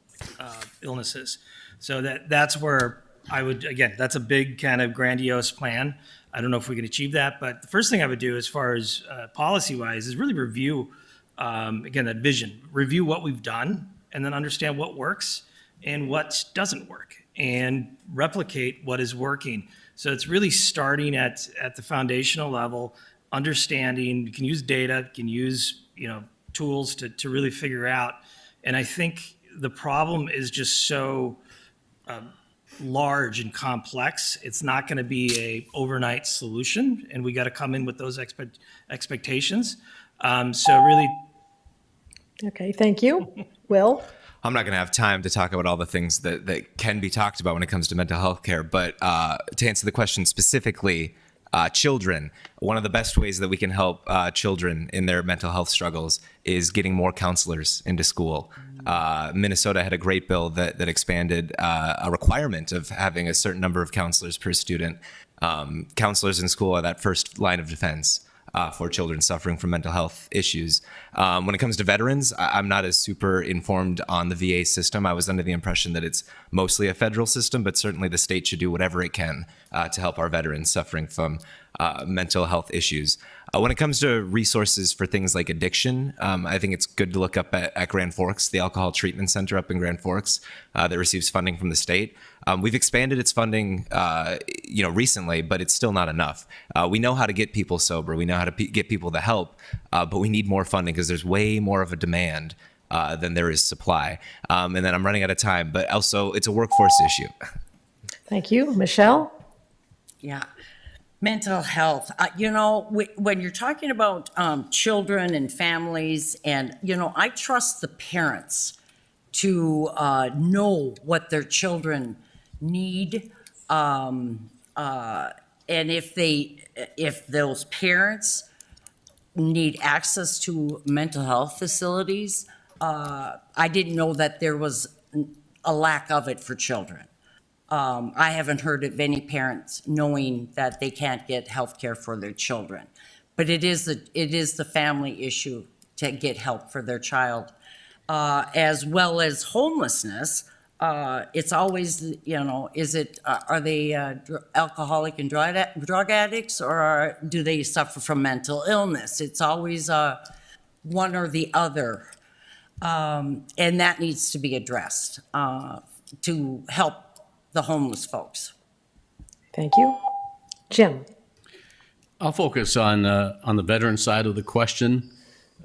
illnesses. So that's where I would, again, that's a big kind of grandiose plan. I don't know if we can achieve that, but the first thing I would do as far as policy-wise is really review, again, that vision, review what we've done, and then understand what works and what doesn't work, and replicate what is working. So it's really starting at the foundational level, understanding, you can use data, you can use tools to really figure out. And I think the problem is just so large and complex. It's not going to be a overnight solution, and we got to come in with those expectations. So really. Okay, thank you. Will? I'm not going to have time to talk about all the things that can be talked about when it comes to mental health care, but to answer the question specifically, children, one of the best ways that we can help children in their mental health struggles is getting more counselors into school. Minnesota had a great bill that expanded a requirement of having a certain number of counselors per student. Counselors in school are that first line of defense for children suffering from mental health issues. When it comes to veterans, I'm not as super informed on the VA system. I was under the impression that it's mostly a federal system, but certainly the state should do whatever it can to help our veterans suffering from mental health issues. When it comes to resources for things like addiction, I think it's good to look up at Grand Forks, the Alcohol Treatment Center up in Grand Forks that receives funding from the state. We've expanded its funding, recently, but it's still not enough. We know how to get people sober. We know how to get people the help, but we need more funding because there's way more of a demand than there is supply. And then I'm running out of time, but also it's a workforce issue. Thank you. Michelle? Yeah. Mental health. When you're talking about children and families, and, I trust the parents to know what their children need. And if those parents need access to mental health facilities, I didn't know that there was a lack of it for children. I haven't heard of any parents knowing that they can't get health care for their children. But it is the family issue to get help for their child. As well as homelessness, it's always, are they alcoholic and drug addicts, or do they suffer from mental illness? It's always one or the other. And that needs to be addressed to help the homeless folks. Thank you. Jim? I'll focus on the veteran side of the question.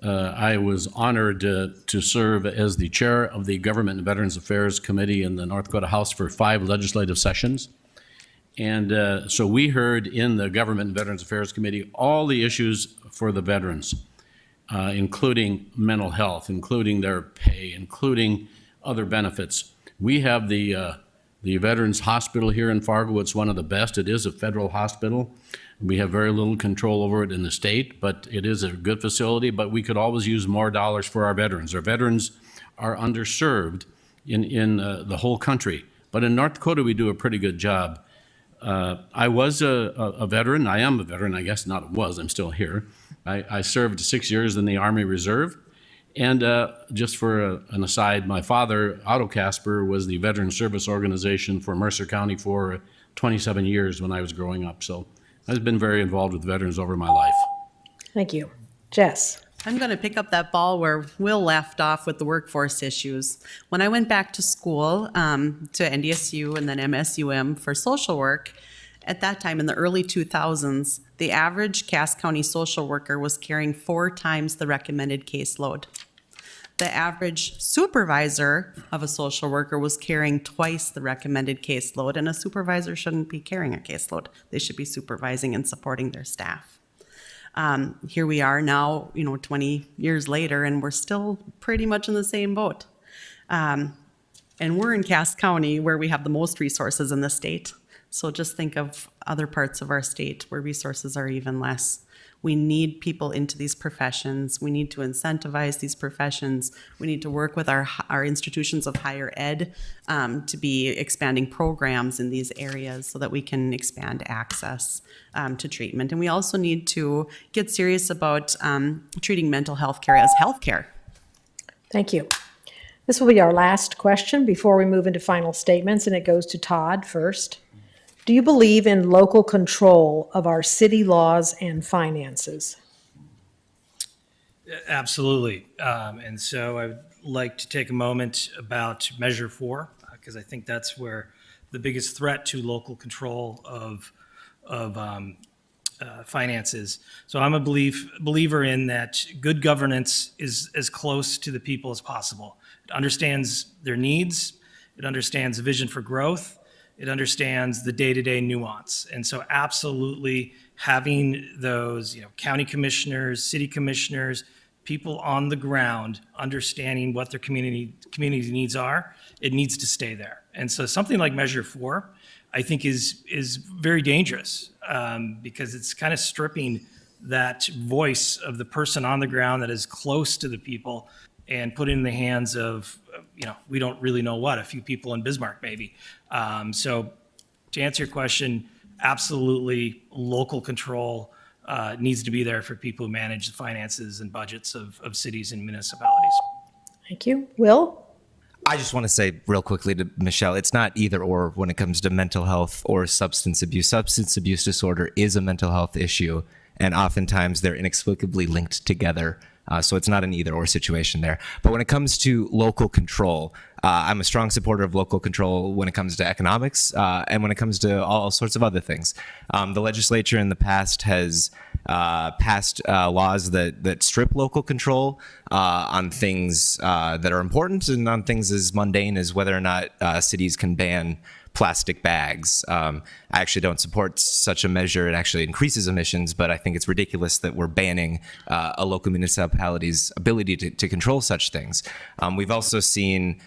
I was honored to serve as the chair of the Government and Veterans Affairs Committee in the North Dakota House for 5 legislative sessions. And so we heard in the Government and Veterans Affairs Committee all the issues for the veterans, including mental health, including their pay, including other benefits. We have the Veterans Hospital here in Fargo. It's one of the best. It is a federal hospital. We have very little control over it in the state, but it is a good facility, but we could always use more dollars for our veterans. Our veterans are underserved in the whole country. But in North Dakota, we do a pretty good job. I was a veteran. I am a veteran, I guess. Not was. I'm still here. I served 6 years in the Army Reserve. And just for an aside, my father, Otto Casper, was the Veteran Service Organization for Mercer County for 27 years when I was growing up. So I've been very involved with veterans over my life. Thank you. Jess? I'm going to pick up that ball where Will left off with the workforce issues. When I went back to school, to NDSU and then MSUM for social work, at that time in the early 2000s, the average Cass County social worker was carrying 4 times the recommended caseload. The average supervisor of a social worker was carrying twice the recommended caseload, and a supervisor shouldn't be carrying a caseload. They should be supervising and supporting their staff. Here we are now, 20 years later, and we're still pretty much in the same boat. And we're in Cass County where we have the most resources in the state. So just think of other parts of our state where resources are even less. We need people into these professions. We need to incentivize these professions. We need to work with our institutions of higher ed to be expanding programs in these areas so that we can expand access to treatment. And we also need to get serious about treating mental health care as health care. Thank you. This will be our last question before we move into final statements, and it goes to Todd first. Do you believe in local control of our city laws and finances? Absolutely. And so I would like to take a moment about Measure 4, because I think that's where the biggest threat to local control of finances. So I'm a believer in that good governance is as close to the people as possible. It understands their needs. It understands the vision for growth. It understands the day-to-day nuance. And so absolutely having those, county commissioners, city commissioners, people on the ground understanding what their community needs are, it needs to stay there. And so something like Measure 4, I think is very dangerous because it's kind of stripping that voice of the person on the ground that is close to the people and put it in the hands of, we don't really know what, a few people in Bismarck maybe. So to answer your question, absolutely local control needs to be there for people who manage the finances and budgets of cities and municipalities. Thank you. Will? I just want to say real quickly to Michelle, it's not either or when it comes to mental health or substance abuse. Substance abuse disorder is a mental health issue, and oftentimes they're inexplicably linked together. So it's not an either or situation there. But when it comes to local control, I'm a strong supporter of local control when it comes to economics and when it comes to all sorts of other things. The legislature in the past has passed laws that strip local control on things that are important and on things as mundane as whether or not cities can ban plastic bags. I actually don't support such a measure. It actually increases emissions, but I think it's ridiculous that we're banning a local municipality's ability to control such things. We've also seen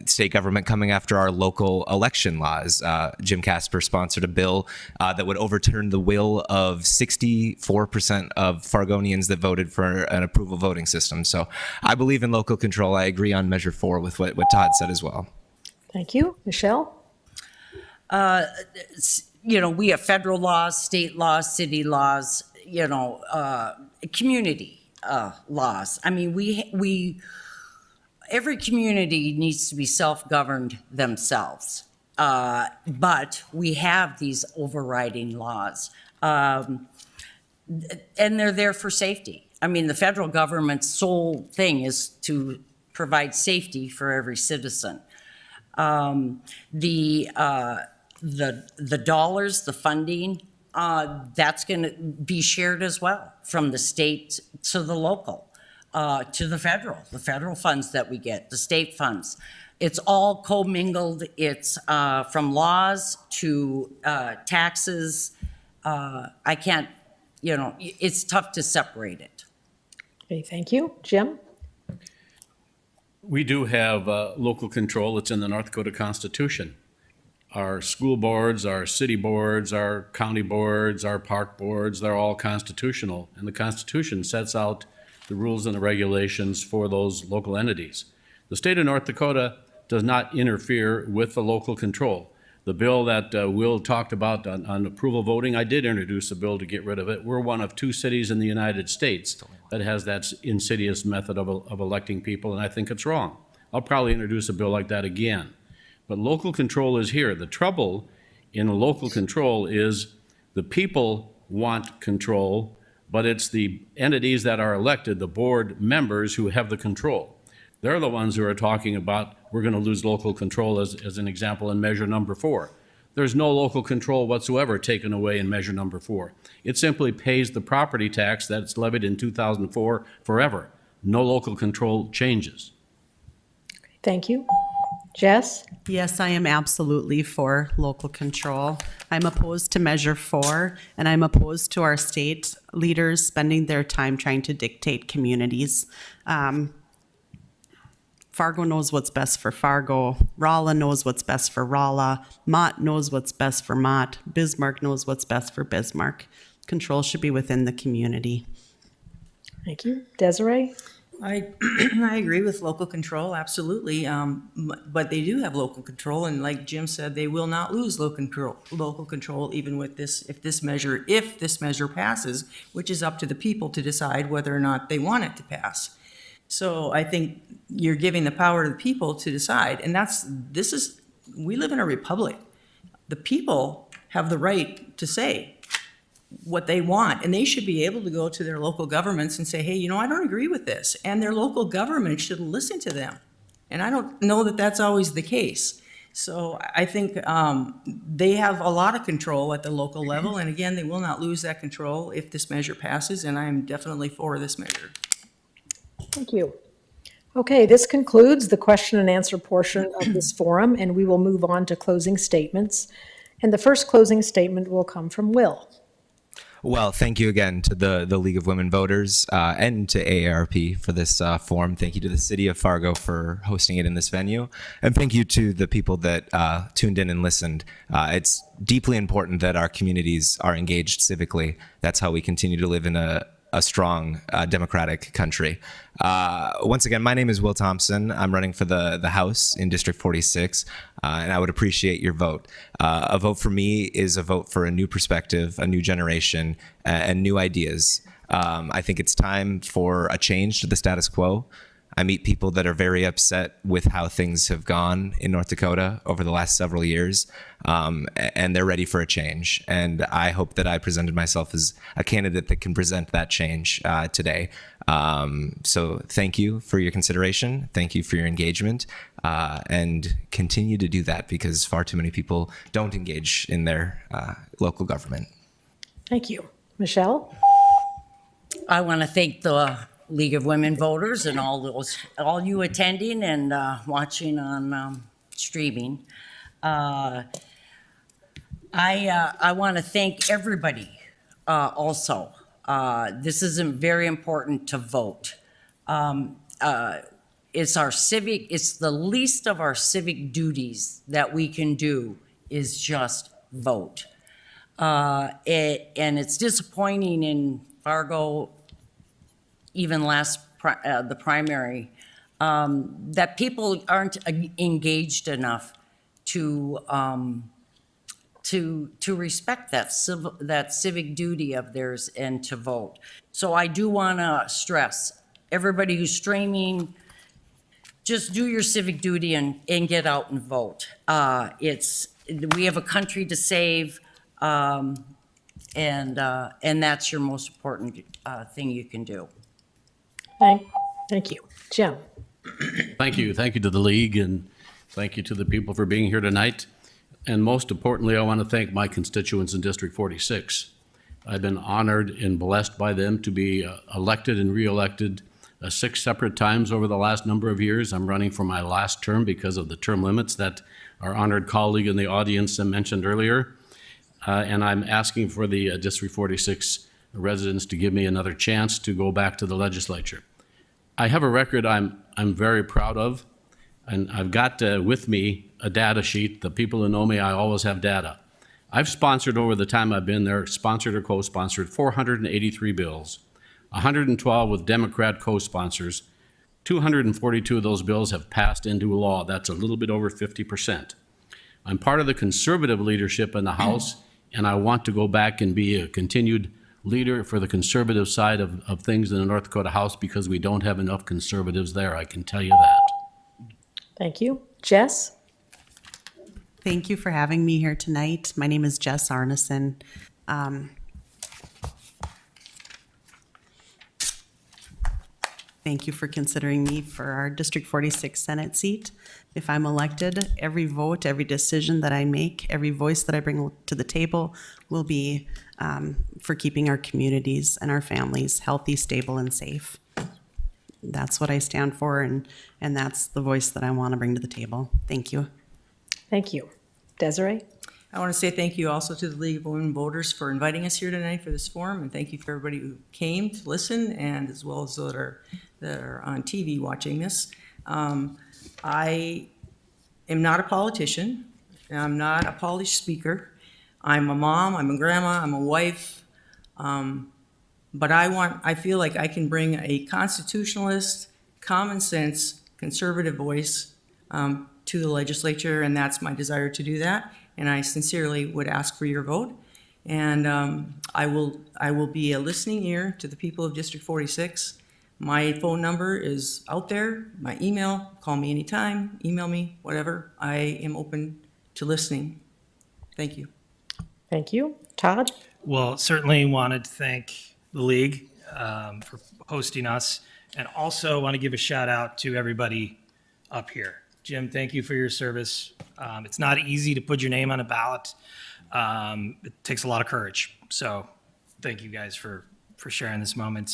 state government coming after our local election laws. Jim Casper sponsored a bill that would overturn the will of 64% of Fargonians that voted for an approval voting system. So I believe in local control. I agree on Measure 4 with what Todd said as well. Thank you. Michelle? We have federal laws, state laws, city laws, community laws. I mean, every community needs to be self-governed themselves, but we have these overriding laws, and they're there for safety. I mean, the federal government's sole thing is to provide safety for every citizen. The dollars, the funding, that's going to be shared as well from the state to the local, to the federal funds that we get, the state funds. It's all commingled. It's from laws to taxes. I can't, it's tough to separate it. Okay, thank you. Jim? We do have local control. It's in the North Dakota Constitution. Our school boards, our city boards, our county boards, our park boards, they're all constitutional. And the Constitution sets out the rules and the regulations for those local entities. The state of North Dakota does not interfere with the local control. The bill that Will talked about on approval voting, I did introduce a bill to get rid of it. We're one of 2 cities in the United States that has that insidious method of electing people, and I think it's wrong. I'll probably introduce a bill like that again. But local control is here. The trouble in local control is the people want control, but it's the entities that are elected, the board members, who have the control. They're the ones who are talking about we're going to lose local control as an example in measure number 4. There's no local control whatsoever taken away in measure number 4. It simply pays the property tax that's levied in 2004 forever. No local control changes. Thank you. Jess? Yes, I am absolutely for local control. I'm opposed to Measure 4, and I'm opposed to our state leaders spending their time trying to dictate communities. Fargo knows what's best for Fargo. Rolla knows what's best for Rolla. Mott knows what's best for Mott. Bismarck knows what's best for Bismarck. Control should be within the community. Thank you. Desiree? I agree with local control, absolutely. But they do have local control, and like Jim said, they will not lose local control even with this, if this measure passes, which is up to the people to decide whether or not they want it to pass. So I think you're giving the power to the people to decide, and we live in a republic. The people have the right to say what they want, and they should be able to go to their local governments and say, hey, I don't agree with this, and their local government should listen to them. And I don't know that that's always the case. So I think they have a lot of control at the local level, and again, they will not lose that control if this measure passes, and I am definitely for this measure. Thank you. Okay, this concludes the question and answer portion of this forum, and we will move on to closing statements. And the first closing statement will come from Will. Well, thank you again to the League of Women Voters and to AARP for this forum. Thank you to the City of Fargo for hosting it in this venue. And thank you to the people that tuned in and listened. It's deeply important that our communities are engaged civically. That's how we continue to live in a strong democratic country. Once again, my name is Will Thompson. I'm running for the House in District 46, and I would appreciate your vote. A vote for me is a vote for a new perspective, a new generation, and new ideas. I think it's time for a change to the status quo. I meet people that are very upset with how things have gone in North Dakota over the last several years, and they're ready for a change. And I hope that I presented myself as a candidate that can present that change today. So thank you for your consideration. Thank you for your engagement, and continue to do that because far too many people don't engage in their local government. Thank you. Michelle? I want to thank the League of Women Voters and all you attending and watching on streaming. I want to thank everybody also. This is very important to vote. It's the least of our civic duties that we can do is just vote. And it's disappointing in Fargo, even the primary, that people aren't engaged enough to respect that civic duty of theirs and to vote. So I do want to stress, everybody who's streaming, just do your civic duty and get out and vote. We have a country to save, and that's your most important thing you can do. Thank you. Jim? Thank you. Thank you to the League, and thank you to the people for being here tonight. And most importantly, I want to thank my constituents in District 46. I've been honored and blessed by them to be elected and reelected 6 separate times over the last number of years. I'm running for my last term because of the term limits that our honored colleague in the audience mentioned earlier. And I'm asking for the District 46 residents to give me another chance to go back to the legislature. I have a record I'm very proud of, and I've got with me a data sheet. The people who know me, I always have data. I've sponsored over the time I've been there, sponsored or co-sponsored 483 bills. 112 with Democrat co-sponsors. 242 of those bills have passed into law. That's a little bit over 50%. I'm part of the conservative leadership in the House, and I want to go back and be a continued leader for the conservative side of things in the North Dakota House because we don't have enough conservatives there, I can tell you that. Thank you. Jess? Thank you for having me here tonight. My name is Jess Arneson. Thank you for considering me for our District 46 Senate seat. If I'm elected, every vote, every decision that I make, every voice that I bring to the table will be for keeping our communities and our families healthy, stable, and safe. That's what I stand for, and that's the voice that I want to bring to the table. Thank you. Thank you. Desiree? I want to say thank you also to the League of Women Voters for inviting us here tonight for this forum, and thank you for everybody who came to listen, and as well as those that are on TV watching this. I am not a politician. I'm not a polished speaker. I'm a mom, I'm a grandma, I'm a wife. But I feel like I can bring a constitutionalist, common sense, conservative voice to the legislature, and that's my desire to do that. And I sincerely would ask for your vote. And I will be a listening ear to the people of District 46. My phone number is out there, my email, call me anytime, email me, whatever. I am open to listening. Thank you. Thank you. Todd? Well, certainly wanted to thank the league for hosting us, and also want to give a shout out to everybody up here. Jim, thank you for your service. It's not easy to put your name on a ballot. It takes a lot of courage. So thank you guys for sharing this moment.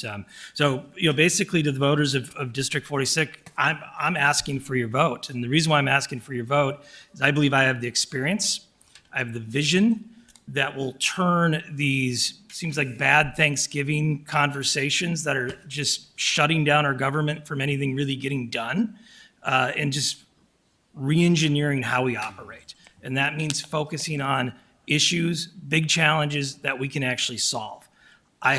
So, basically to the voters of District 46, I'm asking for your vote. And the reason why I'm asking for your vote is I believe I have the experience, I have the vision that will turn these, seems like bad Thanksgiving conversations that are just shutting down our government from anything really getting done, and just re-engineering how we operate. And that means focusing on issues, big challenges that we can actually solve. I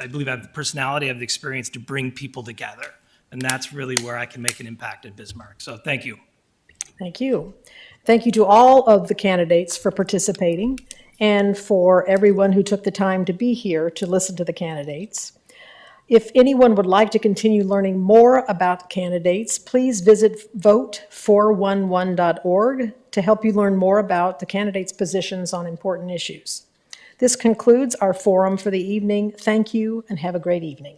believe I have the personality, I have the experience to bring people together. And that's really where I can make an impact at Bismarck. So thank you. Thank you. Thank you to all of the candidates for participating and for everyone who took the time to be here to listen to the candidates. If anyone would like to continue learning more about candidates, please visit vote411.org to help you learn more about the candidates' positions on important issues. This concludes our forum for the evening. Thank you and have a great evening.